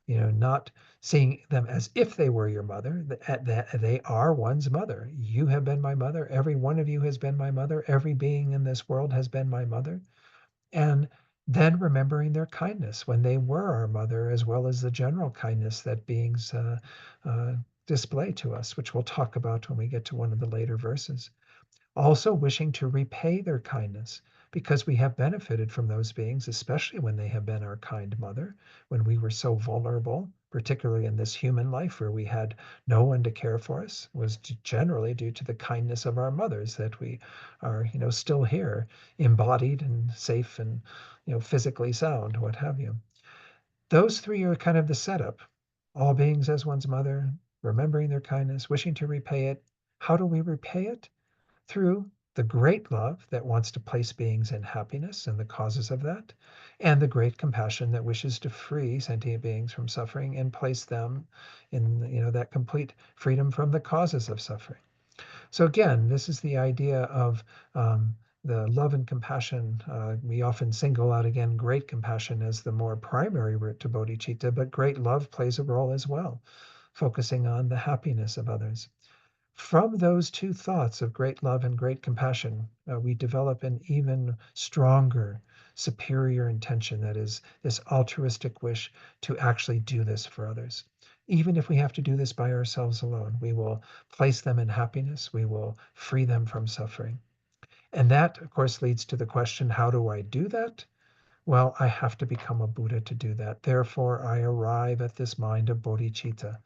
Not seeing them as if they were your mother, that they are one's mother. You have been my mother. Every one of you has been my mother. Every being in this world has been my mother. And then remembering their kindness when they were our mother, as well as the general kindness that beings display to us, which we'll talk about when we get to one of the later verses. Also wishing to repay their kindness because we have benefited from those beings, especially when they have been our kind mother, when we were so vulnerable, particularly in this human life where we had no one to care for us, was generally due to the kindness of our mothers that we are, still here, embodied and safe and, physically sound, what have you. Those three are kind of the setup. All beings as one's mother, remembering their kindness, wishing to repay it. How do we repay it? Through the great love that wants to place beings in happiness and the causes of that, and the great compassion that wishes to free sentient beings from suffering and place them in that complete freedom from the causes of suffering. So again, this is the idea of the love and compassion. We often single out again great compassion as the more primary route to bodhicitta, but great love plays a role as well, focusing on the happiness of others. From those two thoughts of great love and great compassion, we develop an even stronger, superior intention that is this altruistic wish to actually do this for others. Even if we have to do this by ourselves alone, we will place them in happiness, we will free them from suffering. And that, of course, leads to the question, how do I do that? Well, I have to become a Buddha to do that. Therefore, I arrive at this mind of bodhicitta.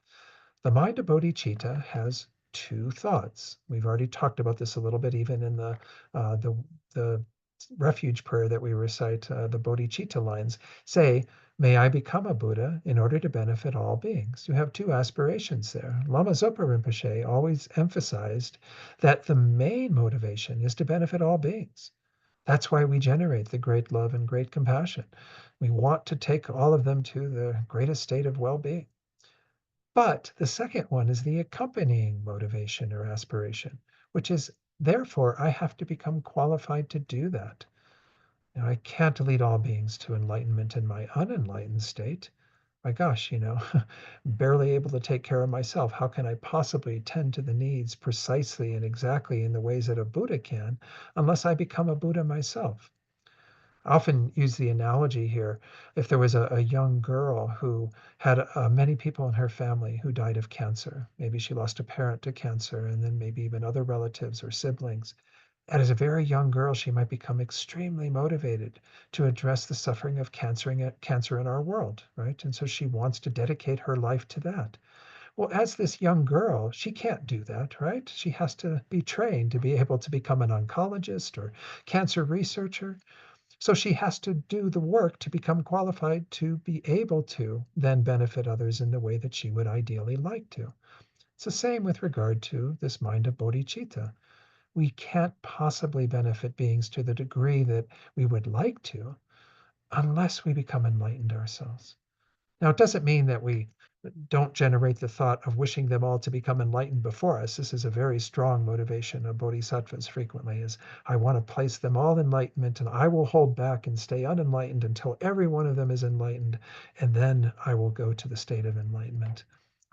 The mind of bodhicitta has two thoughts. We've already talked about this a little bit, even in the refuge prayer that we recite, the bodhicitta lines say, "May I become a Buddha in order to benefit all beings." You have two aspirations there. Lama Zopa Rinpoche always emphasized that the main motivation is to benefit all beings. That's why we generate the great love and great compassion. We want to take all of them to the greatest state of well-being. But the second one is the accompanying motivation or aspiration, which is therefore I have to become qualified to do that. I can't lead all beings to enlightenment in my unenlightened state. My gosh, barely able to take care of myself. How can I possibly tend to the needs precisely and exactly in the ways that a Buddha can, unless I become a Buddha myself? I often use the analogy here. If there was a young girl who had many people in her family who died of cancer, maybe she lost a parent to cancer, and then maybe even other relatives or siblings. And as a very young girl, she might become extremely motivated to address the suffering of cancer in our world, right? And so she wants to dedicate her life to that. Well, as this young girl, she can't do that, right? She has to be trained to be able to become an oncologist or cancer researcher. So she has to do the work to become qualified to be able to then benefit others in the way that she would ideally like to. It's the same with regard to this mind of bodhicitta. We can't possibly benefit beings to the degree that we would like to unless we become enlightened ourselves. Now, it doesn't mean that we don't generate the thought of wishing them all to become enlightened before us. This is a very strong motivation of bodhisattvas frequently is I want to place them all in enlightenment and I will hold back and stay unenlightened until every one of them is enlightened and then I will go to the state of enlightenment.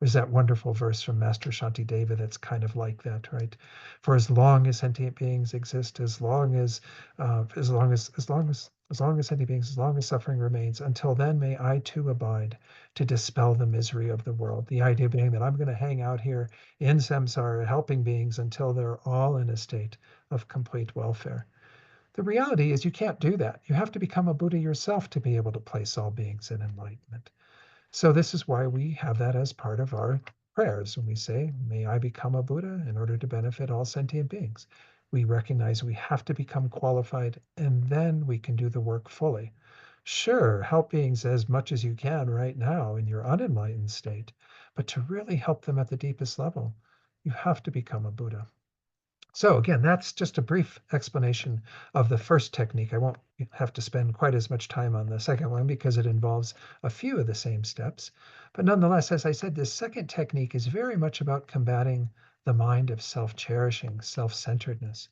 There's that wonderful verse from Master Shantideva that's kind of like that, right? For as long as sentient beings exist, as long as sentient beings, as long as suffering remains, until then may I too abide to dispel the misery of the world. The idea being that I'm going to hang out here in samsara, helping beings until they're all in a state of complete welfare. The reality is you can't do that. You have to become a Buddha yourself to be able to place all beings in enlightenment. So this is why we have that as part of our prayers when we say, may I become a Buddha in order to benefit all sentient beings. We recognize we have to become qualified and then we can do the work fully. Sure, help beings as much as you can right now in your unenlightened state, but to really help them at the deepest level, you have to become a Buddha. So again, that's just a brief explanation of the first technique. I won't have to spend quite as much time on the second one because it involves a few of the same steps. But nonetheless, as I said, this second technique is very much about combating the mind of self-cherishing, self-centeredness.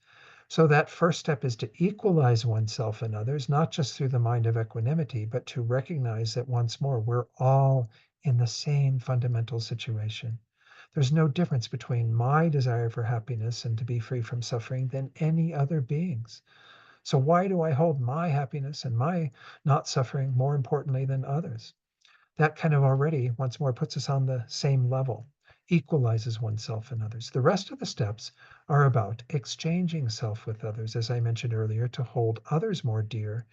So that first step is to equalize oneself and others, not just through the mind of equanimity, but to recognize that once more, we're all in the same fundamental situation. There's no difference between my desire for happiness and to be free from suffering than any other beings. So why do I hold my happiness and my not suffering more importantly than others? That kind of already once more puts us on the same level, equalizes oneself and others. The rest of the steps are about exchanging self with others, as I mentioned earlier, to hold others more dear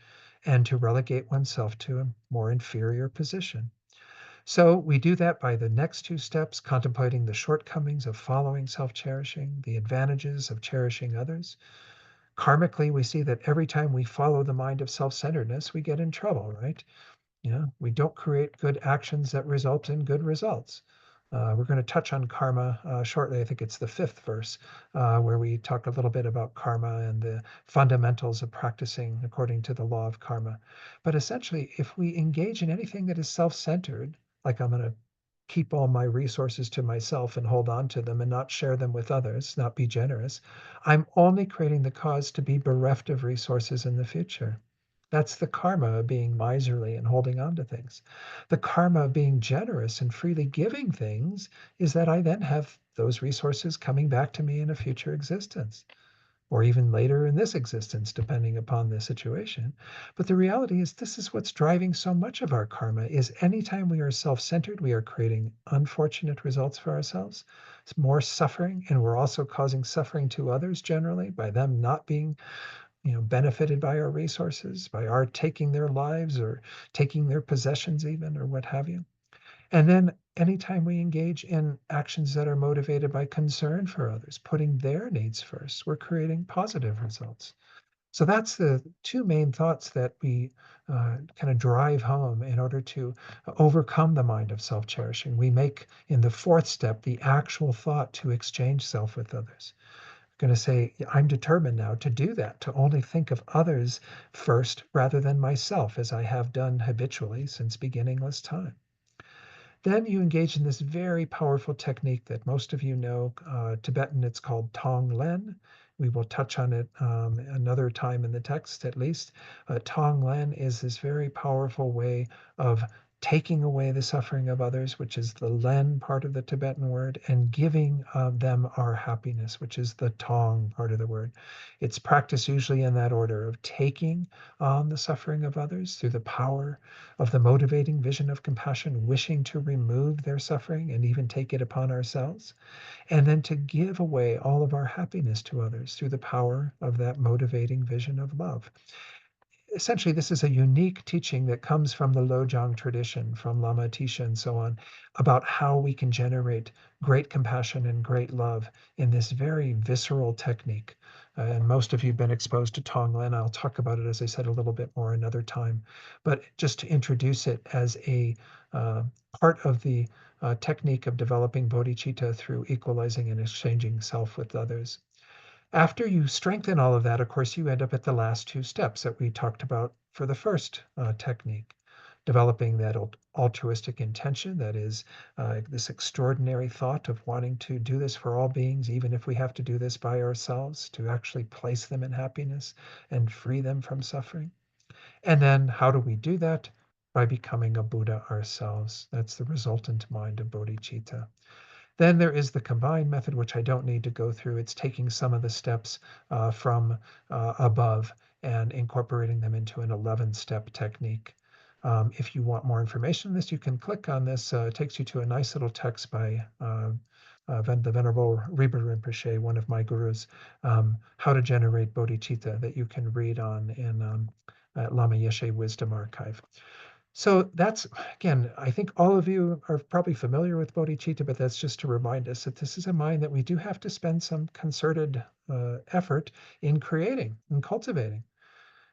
and to relegate oneself to a more inferior position. So we do that by the next two steps, contemplating the shortcomings of following self-cherishing, the advantages of cherishing others. Karmically, we see that every time we follow the mind of self-centeredness, we get in trouble, right? We don't create good actions that result in good results. We're going to touch on karma shortly. I think it's the fifth verse where we talk a little bit about karma and the fundamentals of practicing according to the law of karma. But essentially, if we engage in anything that is self-centered, like I'm going to keep all my resources to myself and hold on to them and not share them with others, not be generous, I'm only creating the cause to be bereft of resources in the future. That's the karma of being miserly and holding on to things. The karma of being generous and freely giving things is that I then have those resources coming back to me in a future existence or even later in this existence, depending upon the situation. But the reality is this is what's driving so much of our karma is anytime we are self-centered, we are creating unfortunate results for ourselves. It's more suffering, and we're also causing suffering to others generally by them not being benefited by our resources, by our taking their lives or taking their possessions even, or what have you. And then anytime we engage in actions that are motivated by concern for others, putting their needs first, we're creating positive results. So that's the two main thoughts that we kind of drive home in order to overcome the mind of self-cherishing. We make in the fourth step the actual thought to exchange self with others. Going to say, I'm determined now to do that, to only think of others first rather than myself, as I have done habitually since beginningless time. Then you engage in this very powerful technique that most of you know. Tibetan, it's called Tong Len. We will touch on it another time in the text, at least. Tong Len is this very powerful way of taking away the suffering of others, which is the Len part of the Tibetan word, and giving them our happiness, which is the Tong part of the word. It's practiced usually in that order of taking on the suffering of others through the power of the motivating vision of compassion, wishing to remove their suffering and even take it upon ourselves, and then to give away all of our happiness to others through the power of that motivating vision of love. Essentially, this is a unique teaching that comes from the Lojong tradition, from Lama Atisha and so on, about how we can generate great compassion and great love in this very visceral technique. And most of you have been exposed to Tonglen. I'll talk about it, as I said, a little bit more another time. But just to introduce it as a uh, part of the technique of developing bodhicitta through equalizing and exchanging self with others. After you strengthen all of that, of course, you end up at the last two steps that we talked about for the first technique, developing that altruistic intention, that is this extraordinary thought of wanting to do this for all beings, even if we have to do this by ourselves, to actually place them in happiness and free them from suffering. And then how do we do that? By becoming a Buddha ourselves. That's the resultant mind of bodhicitta. Then there is the combined method, which I don't need to go through. It's taking some of the steps from above and incorporating them into an 11-step technique. If you want more information on this, you can click on this. It takes you to a nice little text by the Venerable Rinpa Rinpoche, one of my gurus, How to Generate Bodhicitta, that you can read on in at Lama Yeshe Wisdom Archive. So that's, again, I think all of you are probably familiar with bodhicitta, but that's just to remind us that this is a mind that we do have to spend some concerted effort in creating and cultivating.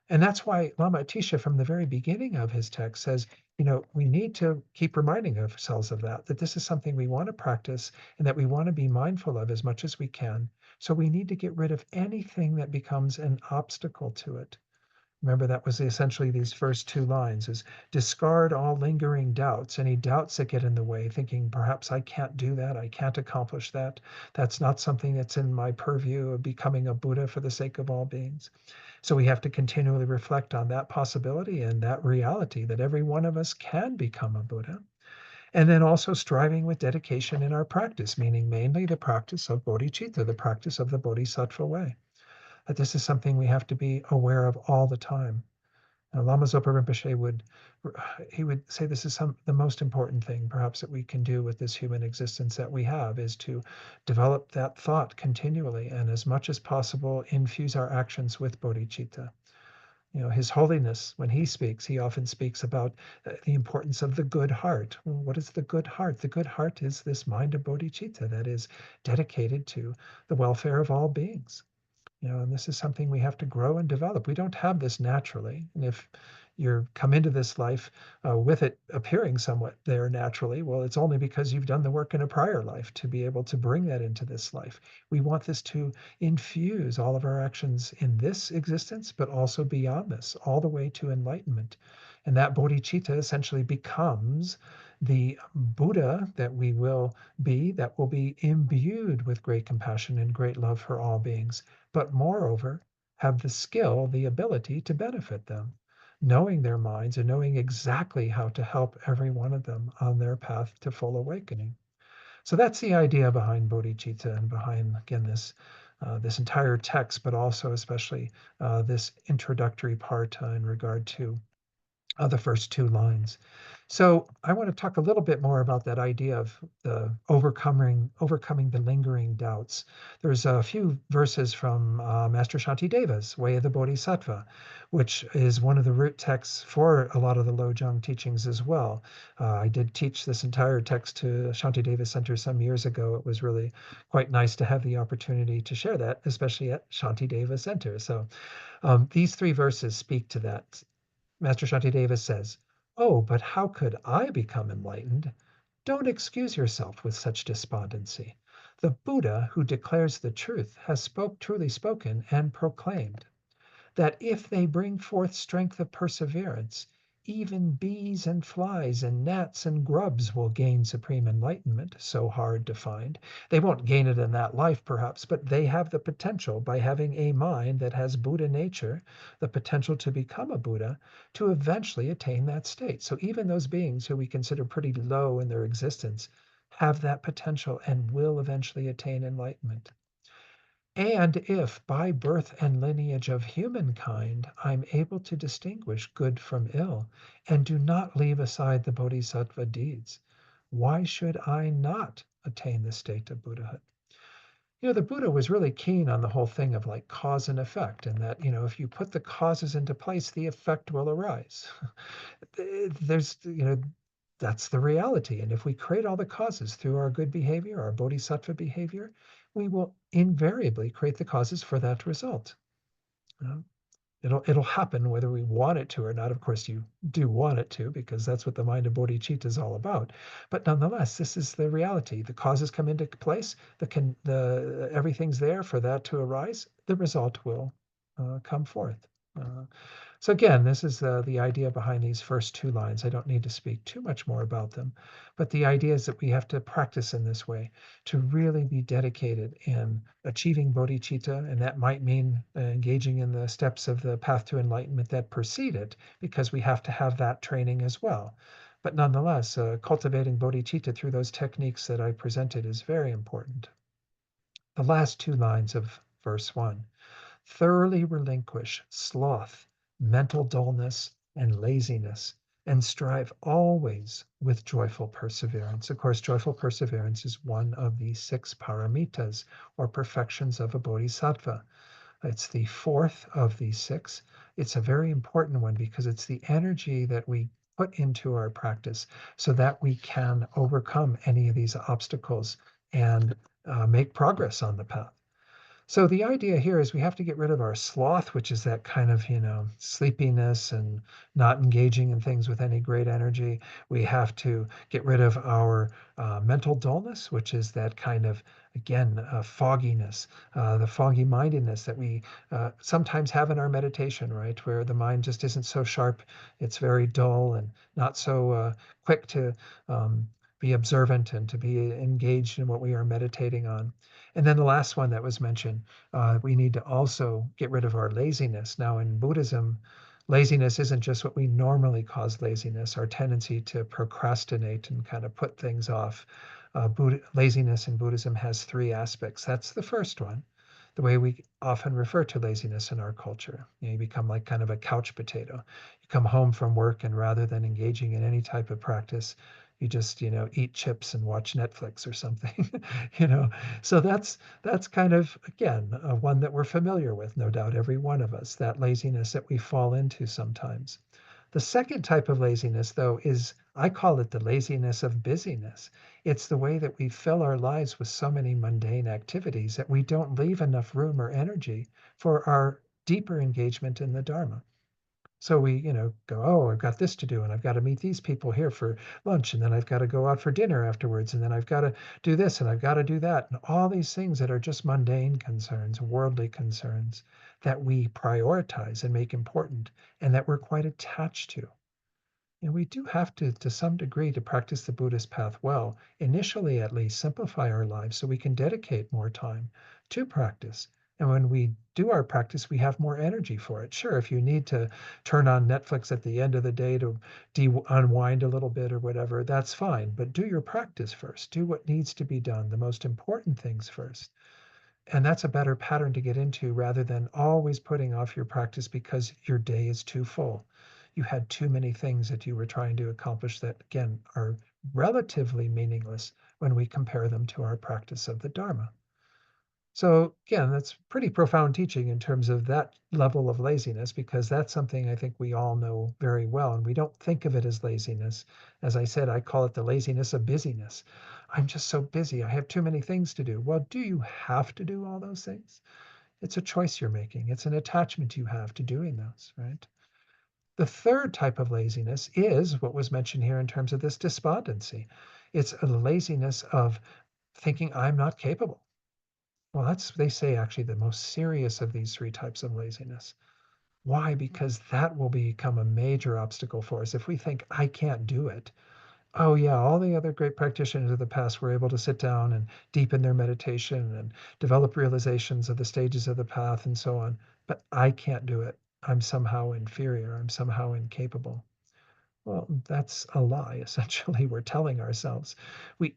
And that's why Lama Atisha, from the very beginning of his text, says, we need to keep reminding ourselves of that this is something we want to practice and that we want to be mindful of as much as we can. So we need to get rid of anything that becomes an obstacle to it. Remember, that was essentially these first two lines is discard all lingering doubts, any doubts that get in the way, thinking perhaps I can't do that, I can't accomplish that. That's not something that's in my purview of becoming a Buddha for the sake of all beings. So we have to continually reflect on that possibility and that reality that every one of us can become a Buddha. And then also striving with dedication in our practice, meaning mainly the practice of bodhicitta, the practice of the Bodhisattva way. That this is something we have to be aware of all the time. Lama Zopa Rinpoche would say this is the most important thing perhaps that we can do with this human existence that we have is to develop that thought continually and as much as possible infuse our actions with bodhicitta. His Holiness, when he speaks, he often speaks about the importance of the good heart. Well, what is the good heart? The good heart is this mind of bodhicitta that is dedicated to the welfare of all beings. And this is something we have to grow and develop. We don't have this naturally. And if you come into this life with it appearing somewhat there naturally, well, it's only because you've done the work in a prior life to be able to bring that into this life. We want this to infuse all of our actions in this existence, but also beyond this, all the way to enlightenment. And that bodhicitta essentially becomes the Buddha that we will be, that will be imbued with great compassion and great love for all beings, but moreover, have the skill, the ability to benefit them, knowing their minds and knowing exactly how to help every one of them on their path to full awakening. So that's the idea behind bodhicitta and behind, again, this entire text, but also especially this introductory part in regard to the first two lines. So I want to talk a little bit more about that idea of the overcoming the lingering doubts. There's a few verses from Master Shantideva's Way of the Bodhisattva, which is one of the root texts for a lot of the Lojong teachings as well. I did teach this entire text to Shantideva Center some years ago. It was really quite nice to have the opportunity to share that, especially at Shantideva Center. So these three verses speak to that. Master Shantideva says, "Oh, but how could I become enlightened? Don't excuse yourself with such despondency. The Buddha who declares the truth has truly spoken and proclaimed that if they bring forth strength of perseverance, even bees and flies and gnats and grubs will gain supreme enlightenment, so hard to find. They won't gain it in that life, perhaps, but they have the potential, by having a mind that has Buddha nature, the potential to become a Buddha, to eventually attain that state. So even those beings who we consider pretty low in their existence have that potential and will eventually attain enlightenment. And if by birth and lineage of humankind I'm able to distinguish good from ill, and do not leave aside the bodhisattva deeds, why should I not attain the state of Buddhahood? The Buddha was really keen on the whole thing of like cause and effect, and that, if you put the causes into place, the effect will arise. There's, that's the reality. And if we create all the causes through our good behavior, our bodhisattva behavior, we will invariably create the causes for that result. Uh, it'll happen whether we want it to or not. Of course, you do want it to, because that's what the mind of bodhicitta is all about. But nonetheless, this is the reality. The causes come into place. Everything's there for that to arise. The result will come forth. Uh, so again, this is the idea behind these first two lines. I don't need to speak too much more about them, but the idea is that we have to practice in this way to really be dedicated in achieving bodhicitta, and that might mean engaging in the steps of the path to enlightenment that precede it, because we have to have that training as well. But nonetheless, cultivating bodhicitta through those techniques that I presented is very important. The last two lines of verse 1. Thoroughly relinquish sloth, mental dullness, and laziness, and strive always with joyful perseverance. Of course, joyful perseverance is one of the 6 paramitas, or perfections of a bodhisattva. It's the fourth of these 6. It's a very important one because it's the energy that we put into our practice so that we can overcome any of these obstacles and make progress on the path. So the idea here is we have to get rid of our sloth, which is that kind of, sleepiness and not engaging in things with any great energy. We have to get rid of our mental dullness, which is that kind of, again, fogginess, the foggy mindedness that we sometimes have in our meditation, right? Where the mind just isn't so sharp. It's very dull and not so quick to be observant and to be engaged in what we are meditating on. And then the last one that was mentioned, we need to also get rid of our laziness. Now, in Buddhism, laziness isn't just what we normally cause laziness, our tendency to procrastinate and kind of put things off. Laziness in Buddhism has three aspects. That's the first one, the way we often refer to laziness in our culture. You become like kind of a couch potato. You come home from work, and rather than engaging in any type of practice, you just eat chips and watch Netflix or something. you know so that's kind of, again, one that we're familiar with, no doubt, every one of us, that laziness that we fall into sometimes. The second type of laziness, though, is, I call it the laziness of busyness. It's the way that we fill our lives with so many mundane activities that we don't leave enough room or energy for our deeper engagement in the Dharma. So we, go, oh, I've got this to do, and I've got to meet these people here for lunch, and then I've got to go out for dinner afterwards, and then I've got to do this, and I've got to do that, and all these things that are just mundane concerns, worldly concerns that we prioritize and make important, and that we're quite attached to. And we do have to some degree, to practice the Buddhist path well, initially at least, simplify our lives so we can dedicate more time to practice. And when we do our practice, we have more energy for it. Sure, if you need to turn on Netflix at the end of the day to unwind a little bit or whatever, that's fine. But do your practice first. Do what needs to be done, the most important things first. And that's a better pattern to get into, rather than always putting off your practice because your day is too full. You had too many things that you were trying to accomplish that, again, are relatively meaningless when we compare them to our practice of the Dharma. So, again, that's pretty profound teaching in terms of that level of laziness, because that's something I think we all know very well. And we don't think of it as laziness. As I said, I call it the laziness of busyness. I'm just so busy. I have too many things to do. Well, do you have to do all those things? It's a choice you're making, it's an attachment you have to doing those, right? The third type of laziness is what was mentioned here in terms of this despondency. It's a laziness of thinking I'm not capable. Well, that's, they say, actually the most serious of these three types of laziness. Why? Because that will become a major obstacle for us. If we think I can't do it, oh yeah, all the other great practitioners of the past were able to sit down and deepen their meditation and develop realizations of the stages of the path and so on. But I can't do it. I'm somehow inferior. I'm somehow incapable. Well, that's a lie, essentially, we're telling ourselves.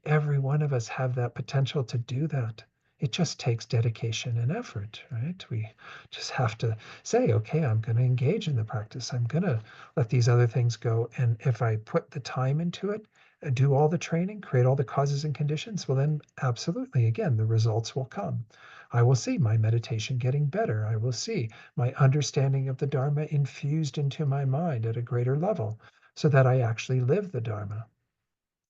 Every one of us have that potential to do that. It just takes dedication and effort, right? We just have to say, okay, I'm going to engage in the practice. I'm going to let these other things go. And if I put the time into it, do all the training, create all the causes and conditions, well, then absolutely, again, the results will come. I will see my meditation getting better. I will see my understanding of the Dharma infused into my mind at a greater level, so that I actually live the Dharma.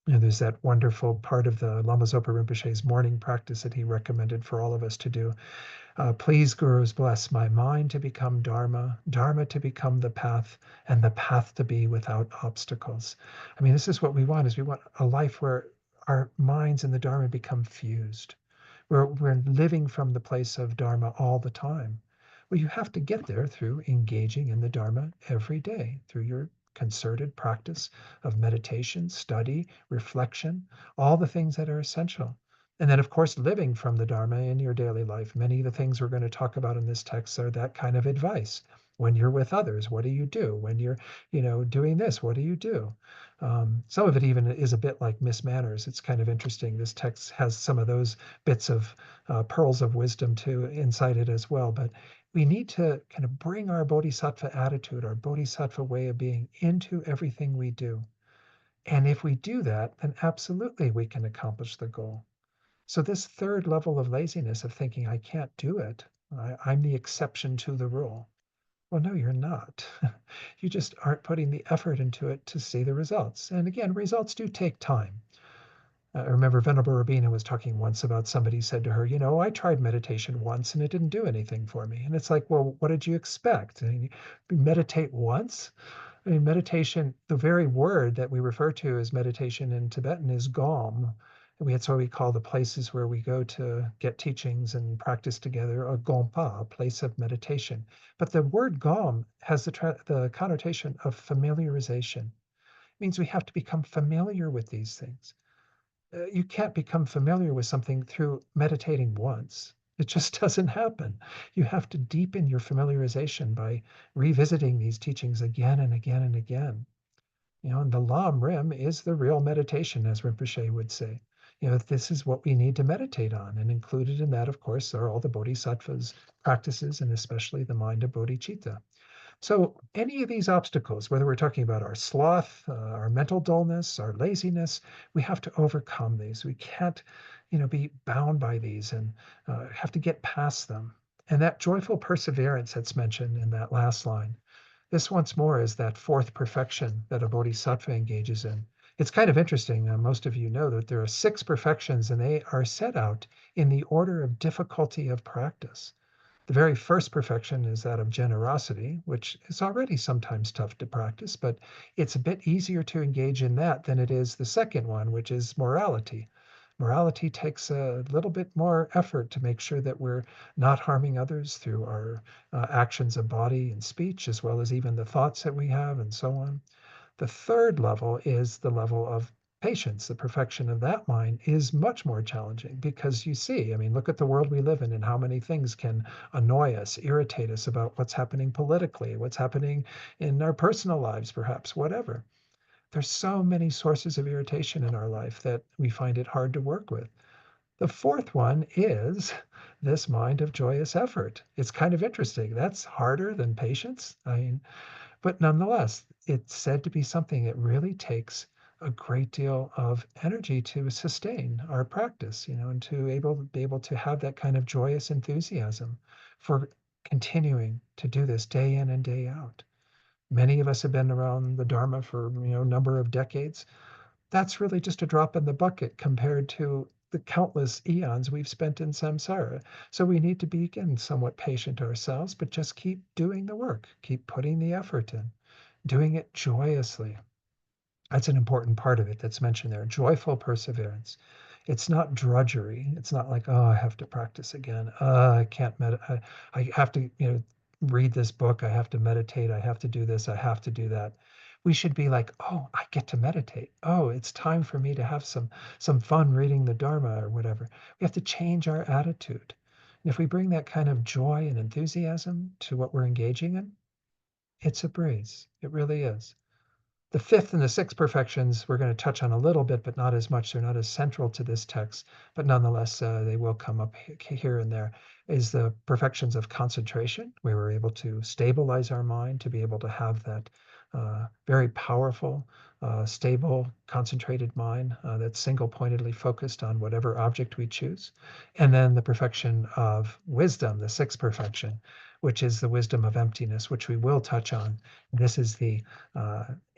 There's that wonderful part of the Lama Zopa Rinpoche's morning practice that he recommended for all of us to do. Please, Gurus, bless my mind to become Dharma, Dharma to become the path, and the path to be without obstacles. I mean, this is what we want, is we want a life where our minds and the Dharma become fused. We're living from the place of Dharma all the time. Well, you have to get there through engaging in the Dharma every day, through your concerted practice of meditation, study, reflection, all the things that are essential. And then, of course, living from the Dharma in your daily life. Many of the things we're going to talk about in this text are that kind of advice. When you're with others, what do you do? When you're, doing this, what do you do? Some of it even is a bit like Miss Manners. It's kind of interesting. This text has some of those bits of pearls of wisdom too inside it as well. But we need to kind of bring our bodhisattva attitude, our bodhisattva way of being, into everything we do. And if we do that, then absolutely we can accomplish the goal. So this third level of laziness, of thinking I can't do it, I'm the exception to the rule. Well, no, you're not. You just aren't putting the effort into it to see the results. And again, results do take time. I remember Venerable Rabina was talking once about somebody said to her, I tried meditation once and it didn't do anything for me. And it's like, well, what did you expect? I mean, meditate once? I mean, meditation, the very word that we refer to as meditation in Tibetan is gom. That's why we call the places where we go to get teachings and practice together a gompa, a place of meditation. But the word gom has the connotation of familiarization. It means we have to become familiar with these things. You can't become familiar with something through meditating once. It just doesn't happen. You have to deepen your familiarization by revisiting these teachings again and again and again. And the Lam Rim is the real meditation, as Rinpoche would say. This is what we need to meditate on. And included in that, of course, are all the Bodhisattvas practices, and especially the mind of bodhicitta. So any of these obstacles, whether we're talking about our sloth, our mental dullness, our laziness, we have to overcome these. We can't, be bound by these and have to get past them. And that joyful perseverance that's mentioned in that last line, this once more is that fourth perfection that a bodhisattva engages in. It's kind of interesting. Most of you know that there are 6 perfections and they are set out in the order of difficulty of practice. The very first perfection is that of generosity, which is already sometimes tough to practice, but it's a bit easier to engage in that than it is the second one, which is morality. Morality takes a little bit more effort to make sure that we're not harming others through our actions of body and speech, as well as even the thoughts that we have and so on. The third level is the level of patience. The perfection of that mind is much more challenging because you see, I mean, look at the world we live in and how many things can annoy us, irritate us about what's happening politically, what's happening in our personal lives, perhaps, whatever. There's so many sources of irritation in our life that we find it hard to work with. The fourth one is this mind of joyous effort. It's kind of interesting. That's harder than patience. I mean, but nonetheless, it's said to be something that really takes a great deal of energy to sustain our practice, and to be able to have that kind of joyous enthusiasm for continuing to do this day in and day out. Many of us have been around the Dharma for a number of decades. That's really just a drop in the bucket compared to the countless eons we've spent in samsara. So we need to be, again, somewhat patient ourselves, but just keep doing the work, keep putting the effort in, doing it joyously. That's an important part of it that's mentioned there, joyful perseverance. It's not drudgery. It's not like, oh, I have to practice again. I can't I have to, read this book. I have to meditate. I have to do this. I have to do that. We should be like, oh, I get to meditate. Oh, it's time for me to have some fun reading the Dharma or whatever. We have to change our attitude. And if we bring that kind of joy and enthusiasm to what we're engaging in, it's a breeze. It really is. The fifth and the sixth perfections we're going to touch on a little bit, but not as much. They're not as central to this text, but nonetheless, they will come up here and there. Is the perfections of concentration, where we're able to stabilize our mind, to be able to have that very powerful, stable, concentrated mind that's single-pointedly focused on whatever object we choose. And then the perfection of wisdom, the sixth perfection, which is the wisdom of emptiness, which we will touch on. This is the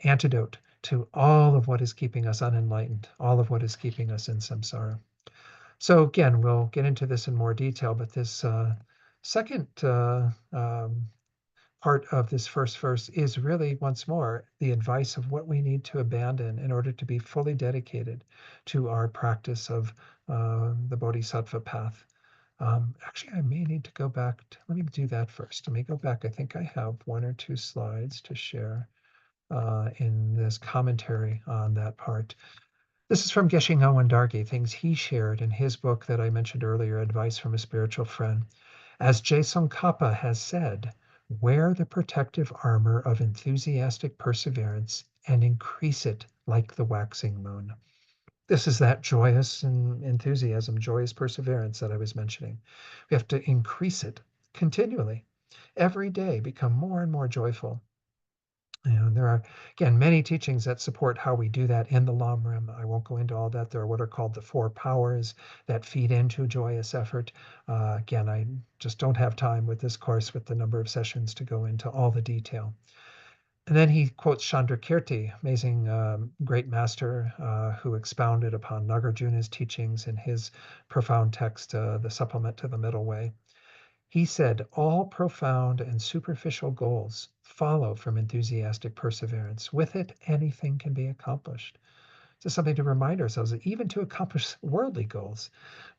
antidote to all of what is keeping us unenlightened, all of what is keeping us in samsara. So again, we'll get into this in more detail, but this second part of this first verse is really, once more, the advice of what we need to abandon in order to be fully dedicated to our practice of the Bodhisattva path. Actually, I may need to go back. Let me do that first. Let me go back. I think I have 1 or 2 slides to share in this commentary on that part. This is from Geshe Ngawang Dargye, things he shared in his book that I mentioned earlier, Advice from a Spiritual Friend. As Jason Kappa has said, wear the protective armor of enthusiastic perseverance and increase it like the waxing moon. This is that joyous and enthusiasm, joyous perseverance that I was mentioning. We have to increase it continually. Every day become more and more joyful. There are, again, many teachings that support how we do that in the Lam Rim. I won't go into all that. There are what are called the 4 powers that feed into joyous effort. Again, I just don't have time with this course with the number of sessions to go into all the detail. And then he quotes Chandrakirti, amazing great master who expounded upon Nagarjuna's teachings in his profound text, The Supplement to the Middle Way. He said, all profound and superficial goals follow from enthusiastic perseverance. With it, anything can be accomplished. Just something to remind ourselves that even to accomplish worldly goals,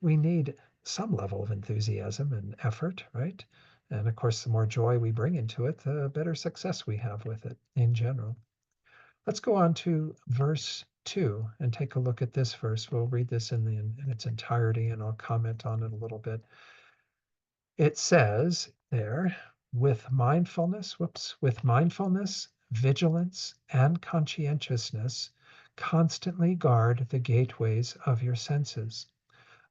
we need some level of enthusiasm and effort, right? And of course, the more joy we bring into it, the better success we have with it in general. Let's go on to verse 2 and take a look at this verse. We'll read this in its entirety and I'll comment on it a little bit. It says there, with mindfulness, vigilance, and conscientiousness, constantly guard the gateways of your senses.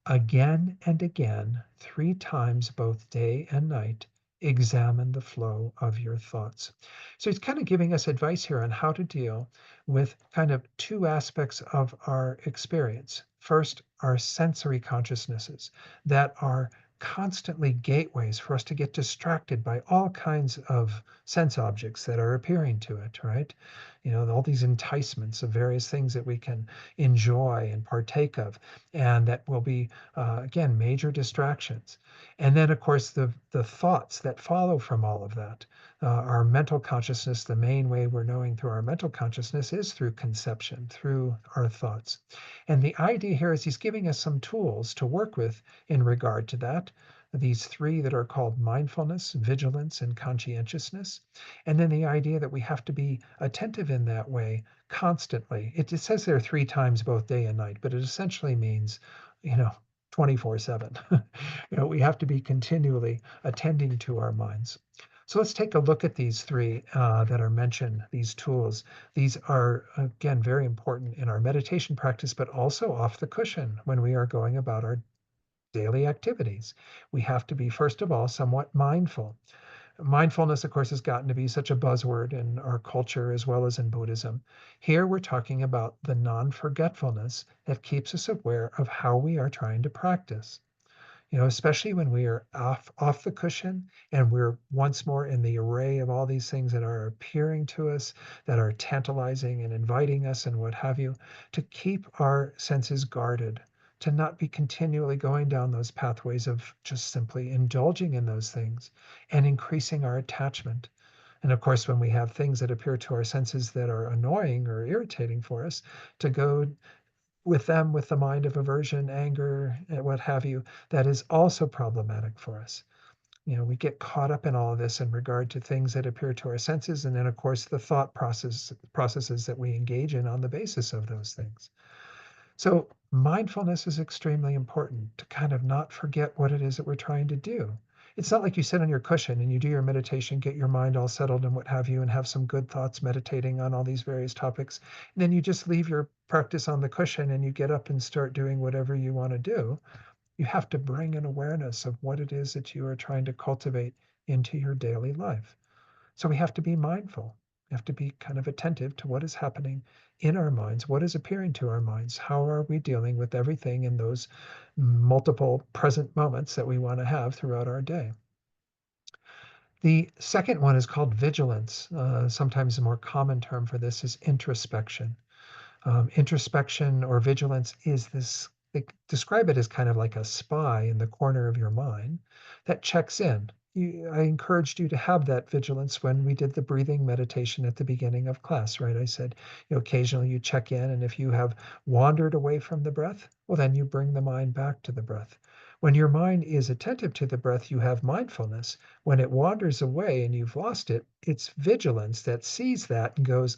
Again and again, 3 times both day and night, examine the flow of your thoughts. So he's kind of giving us advice here on how to deal with kind of 2 aspects of our experience. First, our sensory consciousnesses that are constantly gateways for us to get distracted by all kinds of sense objects that are appearing to it, right? All these enticements of various things that we can enjoy and partake of, and that will be again, major distractions. And then, of course, the thoughts that follow from all of that. Our mental consciousness, the main way we're knowing through our mental consciousness is through conception, through our thoughts. And the idea here is he's giving us some tools to work with in regard to that. These 3 that are called mindfulness, vigilance, and conscientiousness. And then the idea that we have to be attentive in that way constantly. It says there 3 times both day and night, but it essentially means, you know, 24/7. We have to be continually attending to our minds. So let's take a look at these 3 that are mentioned, these tools. These are, again, very important in our meditation practice, but also off the cushion when we are going about our daily activities. We have to be, first of all, somewhat mindful. Mindfulness, of course, has gotten to be such a buzzword in our culture as well as in Buddhism. Here we're talking about the non-forgetfulness that keeps us aware of how we are trying to practice. Especially when we are off the cushion and we're once more in the array of all these things that are appearing to us, that are tantalizing and inviting us and what have you, to keep our senses guarded, to not be continually going down those pathways of just simply indulging in those things and increasing our attachment. And of course, when we have things that appear to our senses that are annoying or irritating for us, to go with them with the mind of aversion, anger, and what have you, that is also problematic for us. We get caught up in all of this in regard to things that appear to our senses, and then of course the thought processes that we engage in on the basis of those things. So mindfulness is extremely important to kind of not forget what it is that we're trying to do. It's not like you sit on your cushion and you do your meditation, get your mind all settled and what have you, and have some good thoughts meditating on all these various topics. And then you just leave your practice on the cushion and you get up and start doing whatever you want to do. You have to bring an awareness of what it is that you are trying to cultivate into your daily life. So we have to be mindful. We have to be kind of attentive to what is happening in our minds, what is appearing to our minds, how are we dealing with everything in those multiple present moments that we want to have throughout our day. The second one is called vigilance. Sometimes a more common term for this is introspection. Introspection or vigilance is this, they describe it as kind of like a spy in the corner of your mind that checks in. I encouraged you to have that vigilance when we did the breathing meditation at the beginning of class, right? I said, occasionally you check in, and if you have wandered away from the breath, well, then you bring the mind back to the breath. When your mind is attentive to the breath, you have mindfulness. When it wanders away and you've lost it, it's vigilance that sees that and goes,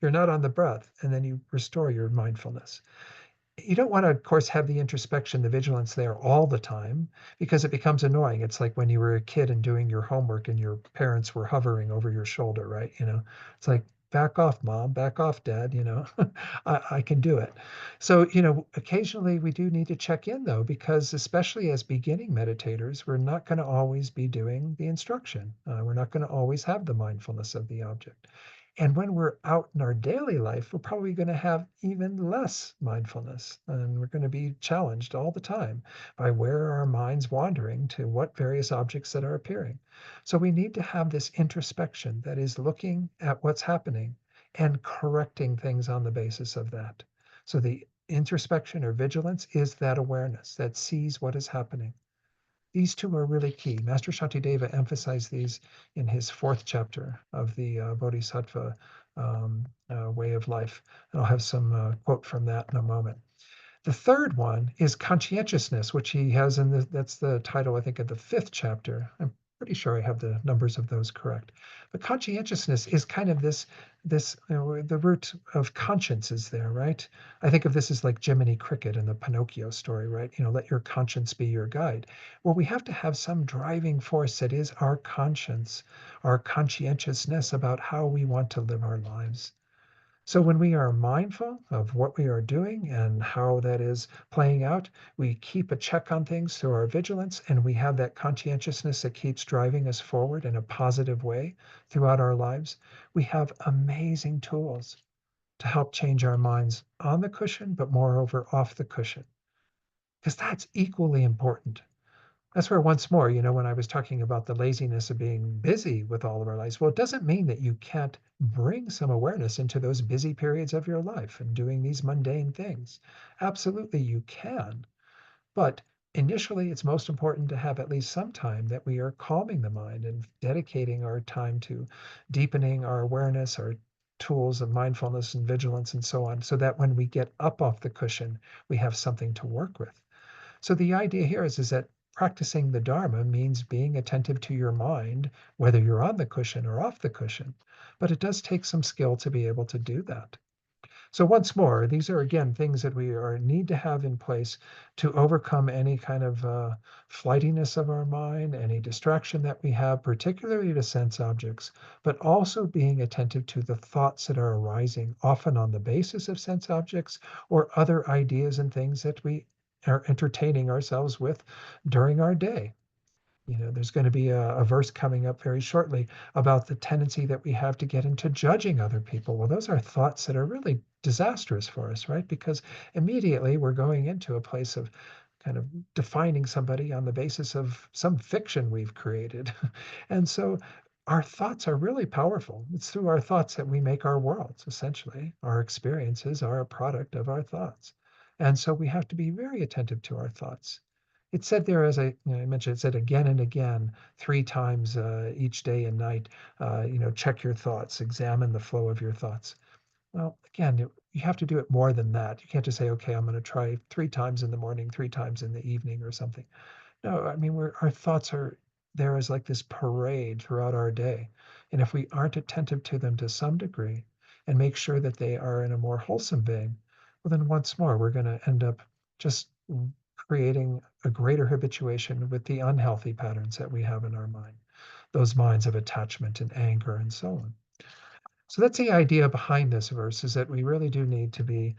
you're not on the breath, and then you restore your mindfulness. You don't want to, of course, have the introspection, the vigilance there all the time because it becomes annoying. It's like when you were a kid and doing your homework and your parents were hovering over your shoulder, right? It's like, back off, mom, back off, dad, I can do it. So, occasionally we do need to check in though, because especially as beginning meditators, we're not going to always be doing the instruction. We're not going to always have the mindfulness of the object. And when we're out in our daily life, we're probably going to have even less mindfulness. And we're going to be challenged all the time by where our mind's wandering to what various objects that are appearing. So we need to have this introspection that is looking at what's happening and correcting things on the basis of that. So the introspection or vigilance is that awareness that sees what is happening. These two are really key. Master Shantideva emphasized these in his fourth chapter of the Bodhisattva way of life. And I'll have some quote from that in a moment. The third one is conscientiousness, which he has in that's the title, I think, of the fifth chapter. I'm pretty sure I have the numbers of those correct. But conscientiousness is kind of this the root of conscience is there, right? I think of this as like Jiminy Cricket in the Pinocchio story, right? Let your conscience be your guide. Well, we have to have some driving force that is our conscience, our conscientiousness about how we want to live our lives. So when we are mindful of what we are doing and how that is playing out, we keep a check on things through our vigilance, and we have that conscientiousness that keeps driving us forward in a positive way throughout our lives. We have amazing tools to help change our minds on the cushion, but moreover off the cushion, because that's equally important. That's where once more, when I was talking about the laziness of being busy with all of our lives, well, it doesn't mean that you can't bring some awareness into those busy periods of your life and doing these mundane things. Absolutely, you can. But initially, it's most important to have at least some time that we are calming the mind and dedicating our time to deepening our awareness, our tools of mindfulness and vigilance and so on, so that when we get up off the cushion, we have something to work with. So the idea here is that practicing the Dharma means being attentive to your mind, whether you're on the cushion or off the cushion. But it does take some skill to be able to do that. So once more, these are again things that we need to have in place to overcome any kind of flightiness of our mind, any distraction that we have, particularly to sense objects, but also being attentive to the thoughts that are arising, often on the basis of sense objects or other ideas and things that we are entertaining ourselves with during our day. There's going to be a verse coming up very shortly about the tendency that we have to get into judging other people. Well, those are thoughts that are really disastrous for us, right? Because immediately we're going into a place of kind of defining somebody on the basis of some fiction we've created. And so our thoughts are really powerful. It's through our thoughts that we make our worlds, essentially. Our experiences are a product of our thoughts. And so we have to be very attentive to our thoughts. It said there, as I mentioned, it said again and again, three times each day and night, check your thoughts, examine the flow of your thoughts. Well, again, you have to do it more than that. You can't just say, okay, I'm going to try three times in the morning, three times in the evening or something. No, I mean, our thoughts are there as like this parade throughout our day. And if we aren't attentive to them to some degree and make sure that they are in a more wholesome vein, well, then once more, we're going to end up just creating a greater habituation with the unhealthy patterns that we have in our mind, those minds of attachment and anger and so on. So that's the idea behind this verse is that we really do need to be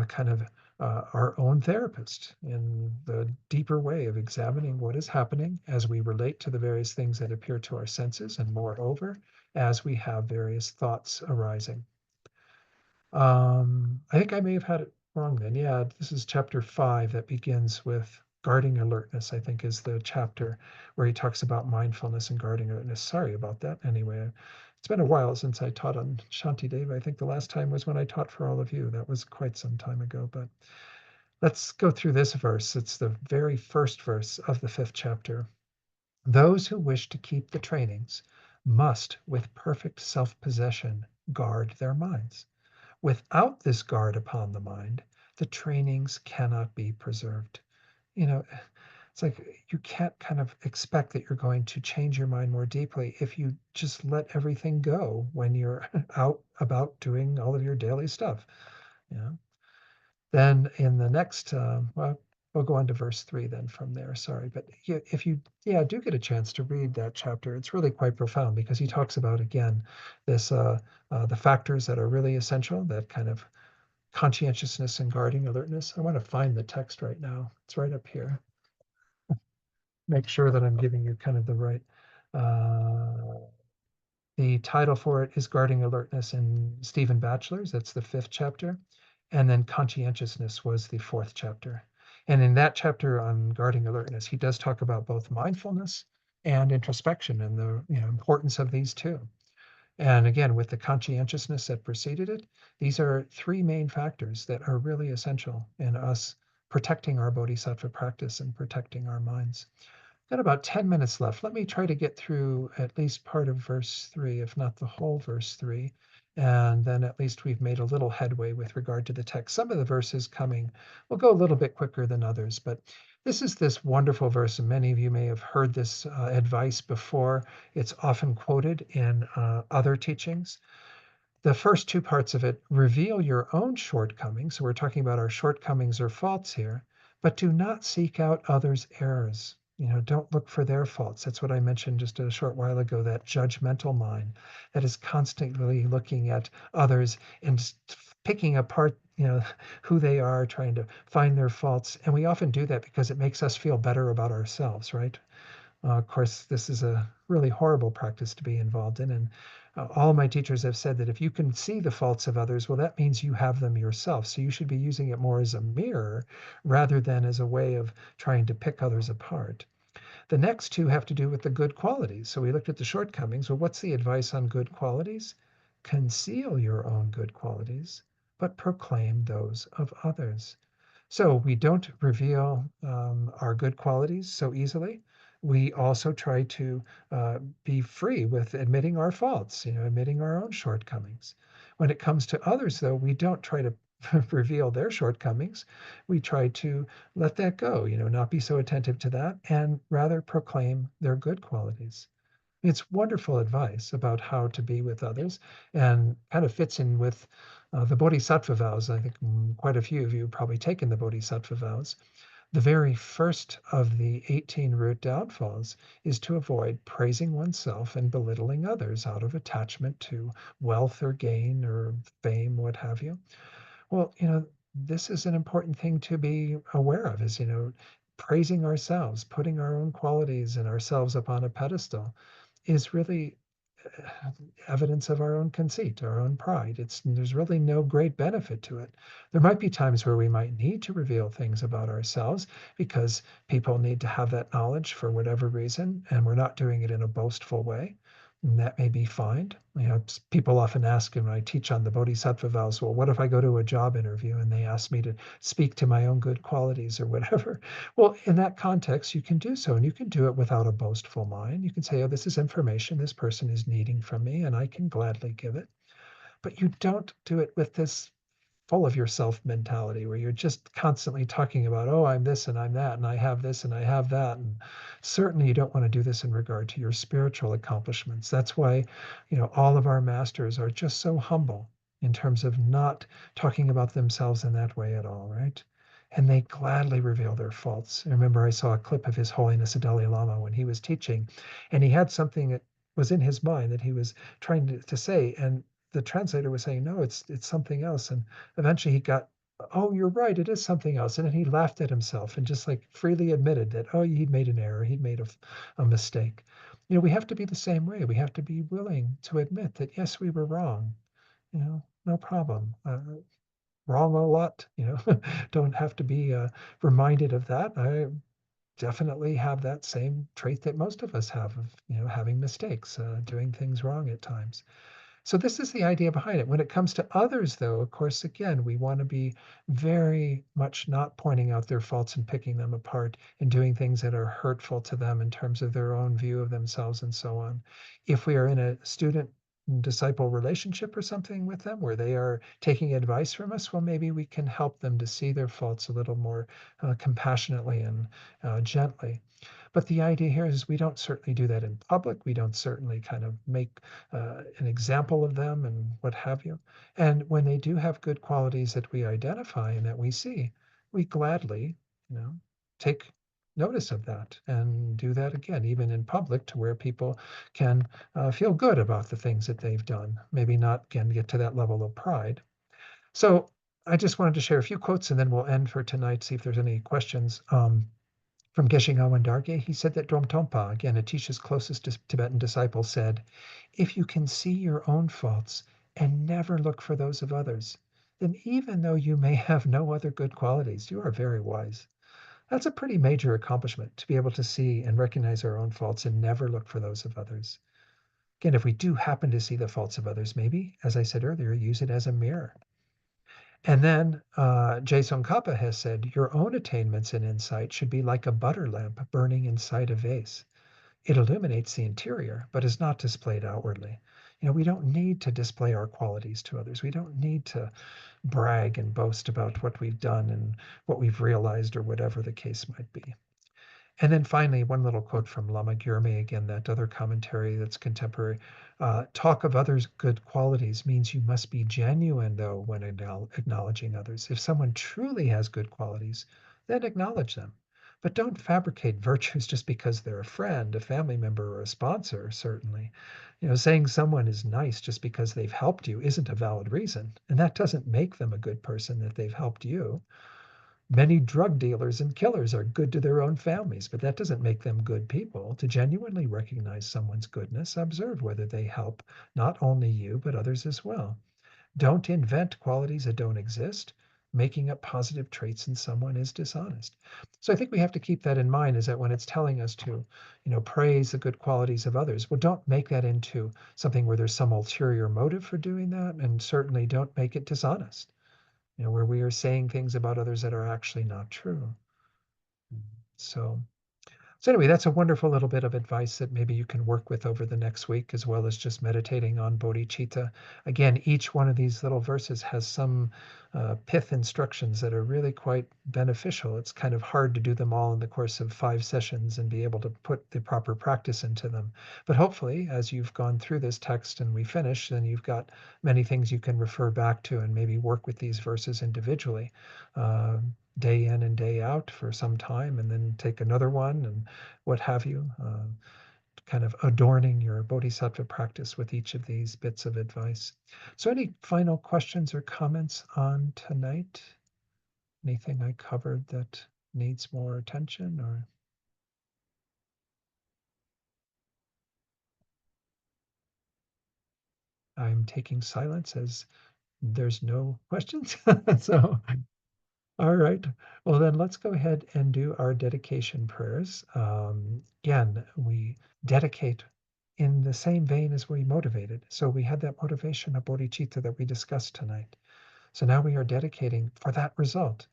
kind of our own therapist in the deeper way of examining what is happening as we relate to the various things that appear to our senses, and moreover, as we have various thoughts arising. I think I may have had it wrong then. Yeah, this is chapter 5 that begins with guarding alertness, I think is the chapter where he talks about mindfulness and guarding alertness. Sorry about that. Anyway, it's been a while since I taught on Shantideva. I think the last time was when I taught for all of you. That was quite some time ago, but let's go through this verse. It's the very first verse of the 5th chapter. Those who wish to keep the trainings must, with perfect self-possession, guard their minds. Without this guard upon the mind, the trainings cannot be preserved. You know, it's like you can't kind of expect that you're going to change your mind more deeply if you just let everything go when you're out about doing all of your daily stuff. You know, then in the next, well, we'll go on to verse 3 then from there. Sorry, but if you, yeah, do get a chance to read that chapter, it's really quite profound because he talks about again this the factors that are really essential, that kind of conscientiousness and guarding alertness. I want to find the text right now. It's right up here. Make sure that I'm giving you kind of the right. Uh, The title for it is Guarding Alertness in Stephen Batchelor's. That's the 5th chapter. And then Conscientiousness was the 4th chapter. And in that chapter on guarding alertness, he does talk about both mindfulness and introspection and the importance of these two. And again, with the conscientiousness that preceded it, these are three main factors that are really essential in us protecting our bodhisattva practice and protecting our minds. Got about 10 minutes left. Let me try to get through at least part of verse 3, if not the whole verse 3. And then at least we've made a little headway with regard to the text. Some of the verses coming will go a little bit quicker than others, but this is this wonderful verse, and many of you may have heard this advice before. It's often quoted in other teachings. The first two parts of it reveal your own shortcomings. So we're talking about our shortcomings or faults here, but do not seek out others' errors. Don't look for their faults. That's what I mentioned just a short while ago, that judgmental mind that is constantly looking at others and picking apart, who they are, trying to find their faults. And we often do that because it makes us feel better about ourselves, right? Of course, this is a really horrible practice to be involved in. And all my teachers have said that if you can see the faults of others, well, that means you have them yourself. So you should be using it more as a mirror rather than as a way of trying to pick others apart. The next two have to do with the good qualities. So we looked at the shortcomings. Well, what's the advice on good qualities? Conceal your own good qualities, but proclaim those of others. So we don't reveal our good qualities so easily. We also try to be free with admitting our faults, admitting our own shortcomings. When it comes to others, though, we don't try to reveal their shortcomings. We try to let that go, not be so attentive to that, and rather proclaim their good qualities. It's wonderful advice about how to be with others and kind of fits in with the Bodhisattva vows. I think quite a few of you have probably taken the Bodhisattva vows. The very first of the 18 root downfalls is to avoid praising oneself and belittling others out of attachment to wealth or gain or fame, what have you. Well, this is an important thing to be aware of is, praising ourselves, putting our own qualities and ourselves upon a pedestal is really evidence of our own conceit, our own pride. There's really no great benefit to it. There might be times where we might need to reveal things about ourselves because people need to have that knowledge for whatever reason, and we're not doing it in a boastful way. And that may be fine. People often ask when I teach on the Bodhisattva vows, well, what if I go to a job interview and they ask me to speak to my own good qualities or whatever? Well, in that context, you can do so, and you can do it without a boastful mind. You can say, oh, this is information this person is needing from me, and I can gladly give it. But you don't do it with this full of yourself mentality where you're just constantly talking about, oh, I'm this and I'm that, and I have this and I have that. And certainly you don't want to do this in regard to your spiritual accomplishments. That's why, all of our masters are just so humble in terms of not talking about themselves in that way at all, right? And they gladly reveal their faults. I remember I saw a clip of His Holiness the Dalai Lama when he was teaching, and he had something that was in his mind that he was trying to say, and the translator was saying, no, it's something else. And eventually he got, oh, you're right, it is something else. And then he laughed at himself and just like freely admitted that, oh, he'd made an error, he'd made a mistake. We have to be the same way. We have to be willing to admit that, yes, we were wrong. No problem. Wrong a lot, don't have to be reminded of that. I definitely have that same trait that most of us have of, having mistakes, doing things wrong at times. So this is the idea behind it. When it comes to others, though, of course, again, we want to be very much not pointing out their faults and picking them apart and doing things that are hurtful to them in terms of their own view of themselves and so on. If we are in a student disciple relationship or something with them where they are taking advice from us, well, maybe we can help them to see their faults a little more compassionately and gently. But the idea here is we don't certainly do that in public. We don't certainly kind of make an example of them and what have you. And when they do have good qualities that we identify and that we see, we gladly, take notice of that and do that again, even in public, to where people can feel good about the things that they've done. Maybe not, again, get to that level of pride. So I just wanted to share a few quotes and then we'll end for tonight, see if there's any questions. From Geshe Ngawang Dargye, he said that Dromtonpa, again Atisha's closest Tibetan disciple, said, "If you can see your own faults and never look for those of others, then even though you may have no other good qualities, you are very wise." That's a pretty major accomplishment, to be able to see and recognize our own faults and never look for those of others. Again, if we do happen to see the faults of others, maybe, as I said earlier, use it as a mirror. And then Jason Kappa has said, your own attainments and insight should be like a butter lamp burning inside a vase. It illuminates the interior, but is not displayed outwardly. We don't need to display our qualities to others. We don't need to brag and boast about what we've done and what we've realized or whatever the case might be. And then finally, one little quote from Lama Gyurme, again, that other commentary that's contemporary. Talk of others' good qualities means you must be genuine, though, when acknowledging others. If someone truly has good qualities, then acknowledge them. But don't fabricate virtues just because they're a friend, a family member, or a sponsor, certainly. Saying someone is nice just because they've helped you isn't a valid reason. And that doesn't make them a good person that they've helped you. Many drug dealers and killers are good to their own families, but that doesn't make them good people. To genuinely recognize someone's goodness, observe whether they help not only you, but others as well. Don't invent qualities that don't exist. Making up positive traits in someone is dishonest. So I think we have to keep that in mind, is that when it's telling us to, praise the good qualities of others, well, don't make that into something where there's some ulterior motive for doing that, and certainly don't make it dishonest, where we are saying things about others that are actually not true. So so anyway, that's a wonderful little bit of advice that maybe you can work with over the next week, as well as just meditating on bodhicitta. Again, each one of these little verses has some pith instructions that are really quite beneficial. It's kind of hard to do them all in the course of 5 sessions and be able to put the proper practice into them. But hopefully, as you've gone through this text and we finish, then you've got many things you can refer back to and maybe work with these verses individually. Day in and day out for some time, and then take another one and what have you, kind of adorning your bodhisattva practice with each of these bits of advice. So, any final questions or comments on tonight? Anything I covered that needs more attention, or? I'm taking silence as there's no questions. So, all right. Well, then let's go ahead and do our dedication prayers. Again, we dedicate in the same vein as we motivated. So we had that motivation of bodhicitta that we discussed tonight. So now we are dedicating for that result.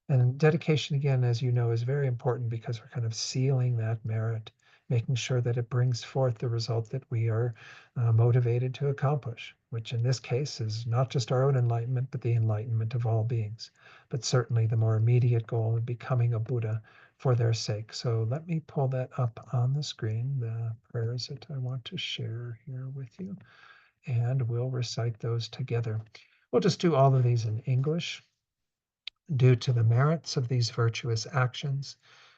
And dedication, again, as you know, is very important because we're kind of sealing that merit, making sure that it brings forth the result that we are motivated to accomplish, which in this case is not just our own enlightenment, but the enlightenment of all beings. But certainly the more immediate goal of becoming a Buddha for their sake. So let me pull that up on the screen, the prayers that I want to share here with you, and we'll recite those together. We'll just do all of these in English. Due to the merits of these virtuous actions,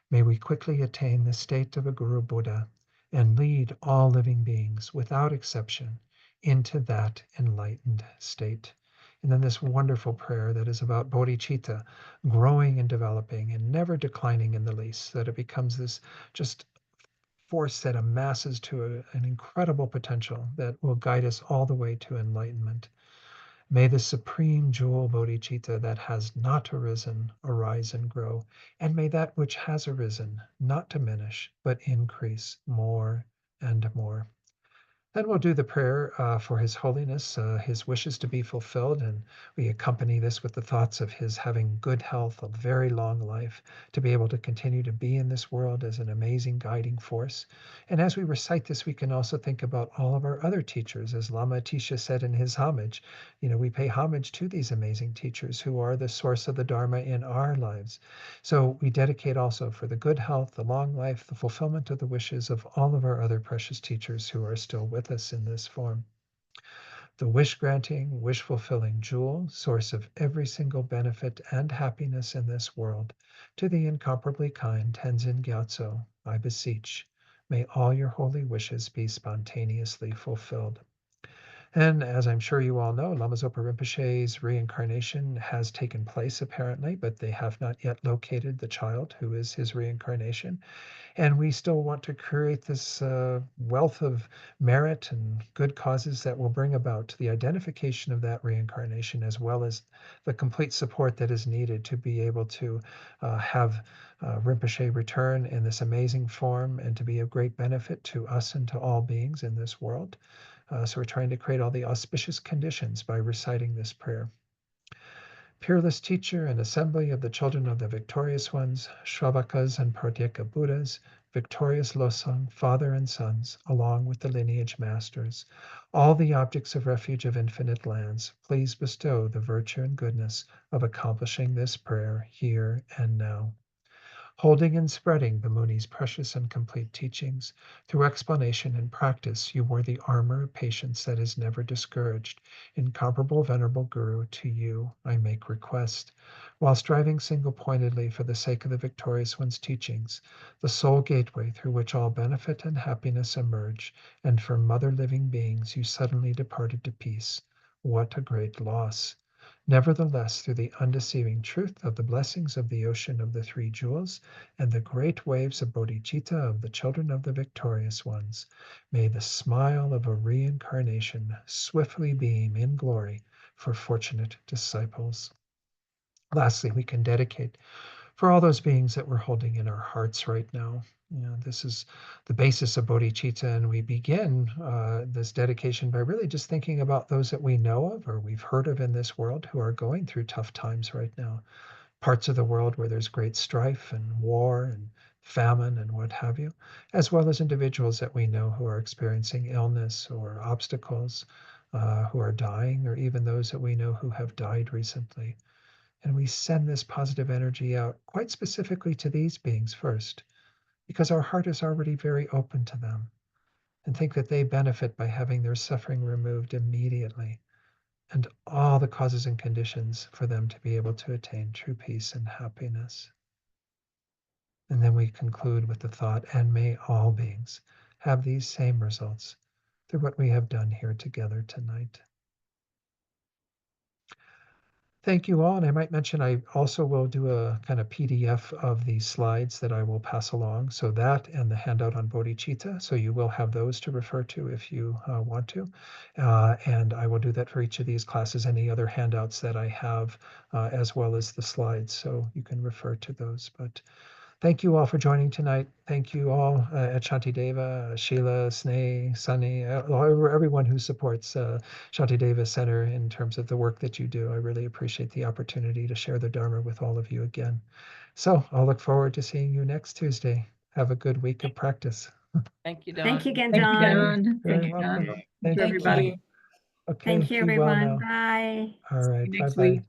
may we quickly attain the state of a Guru Buddha and lead all living beings without exception into that enlightened state. And then this wonderful prayer that is about bodhicitta growing and developing and never declining in the least, that it becomes this just force that amasses to an incredible potential that will guide us all the way to enlightenment. May the supreme jewel bodhicitta that has not arisen arise and grow, and may that which has arisen not diminish, but increase more and more. Then we'll do the prayer for His Holiness, his wishes to be fulfilled, and we accompany this with the thoughts of his having good health, a very long life, to be able to continue to be in this world as an amazing guiding force. And as we recite this, we can also think about all of our other teachers, as Lama Atisha said in his homage. We pay homage to these amazing teachers who are the source of the Dharma in our lives. So we dedicate also for the good health, the long life, the fulfillment of the wishes of all of our other precious teachers who are still with us in this form. The wish granting, wish fulfilling jewel, source of every single benefit and happiness in this world, to the incomparably kind Tenzin Gyatso, I beseech, may all your holy wishes be spontaneously fulfilled. And as I'm sure you all know, Lama Zopa Rinpoche's reincarnation has taken place apparently, but they have not yet located the child who is his reincarnation. And we still want to create this wealth of merit and good causes that will bring about the identification of that reincarnation, as well as the complete support that is needed to be able to have Rinpoche return in this amazing form and to be of great benefit to us and to all beings in this world. So we're trying to create all the auspicious conditions by reciting this prayer. Peerless teacher and assembly of the children of the victorious ones, Shravakas and Pratyeka Buddhas, victorious Losang, father and sons, along with the lineage masters, all the objects of refuge of infinite lands, please bestow the virtue and goodness of accomplishing this prayer here and now. Holding and spreading the Muni's precious and complete teachings, through explanation and practice, you wore the armor of patience that is never discouraged. Incomparable Venerable Guru, to you I make request. While striving single-pointedly for the sake of the victorious one's teachings, the sole gateway through which all benefit and happiness emerge, and from mother living beings you suddenly departed to peace. What a great loss! Nevertheless, through the undeceiving truth of the blessings of the ocean of the three jewels and the great waves of bodhicitta of the children of the victorious ones, may the smile of a reincarnation swiftly beam in glory for fortunate disciples. Lastly, we can dedicate for all those beings that we're holding in our hearts right now. This is the basis of bodhicitta, and we begin this dedication by really just thinking about those that we know of or we've heard of in this world who are going through tough times right now. Parts of the world where there's great strife and war and famine and what have you, as well as individuals that we know who are experiencing illness or obstacles, who are dying, or even those that we know who have died recently. And we send this positive energy out quite specifically to these beings first, because our heart is already very open to them and think that they benefit by having their suffering removed immediately and all the causes and conditions for them to be able to attain true peace and happiness. And then we conclude with the thought, and may all beings have these same results through what we have done here together tonight. Thank you all. And I might mention I also will do a kind of PDF of these slides that I will pass along. So that and the handout on bodhicitta. So you will have those to refer to if you want to. And I will do that for each of these classes, any other handouts that I have, as well as the slides. So you can refer to those. But thank you all for joining tonight. Thank you all at Shantideva, Sheila, Sneh, Sunny, everyone who supports Shantideva Center in terms of the work that you do. I really appreciate the opportunity to share the Dharma with all of you again. So I'll look forward to seeing you next Tuesday. Have a good week of practice. Thank you, Don. Thank you again, Thank you, Don. Don. Very Thank you, welcome. Don. Thank you, you. everybody. Okay, Thank you, be well everyone. now. Bye. All right, Next bye-bye. week.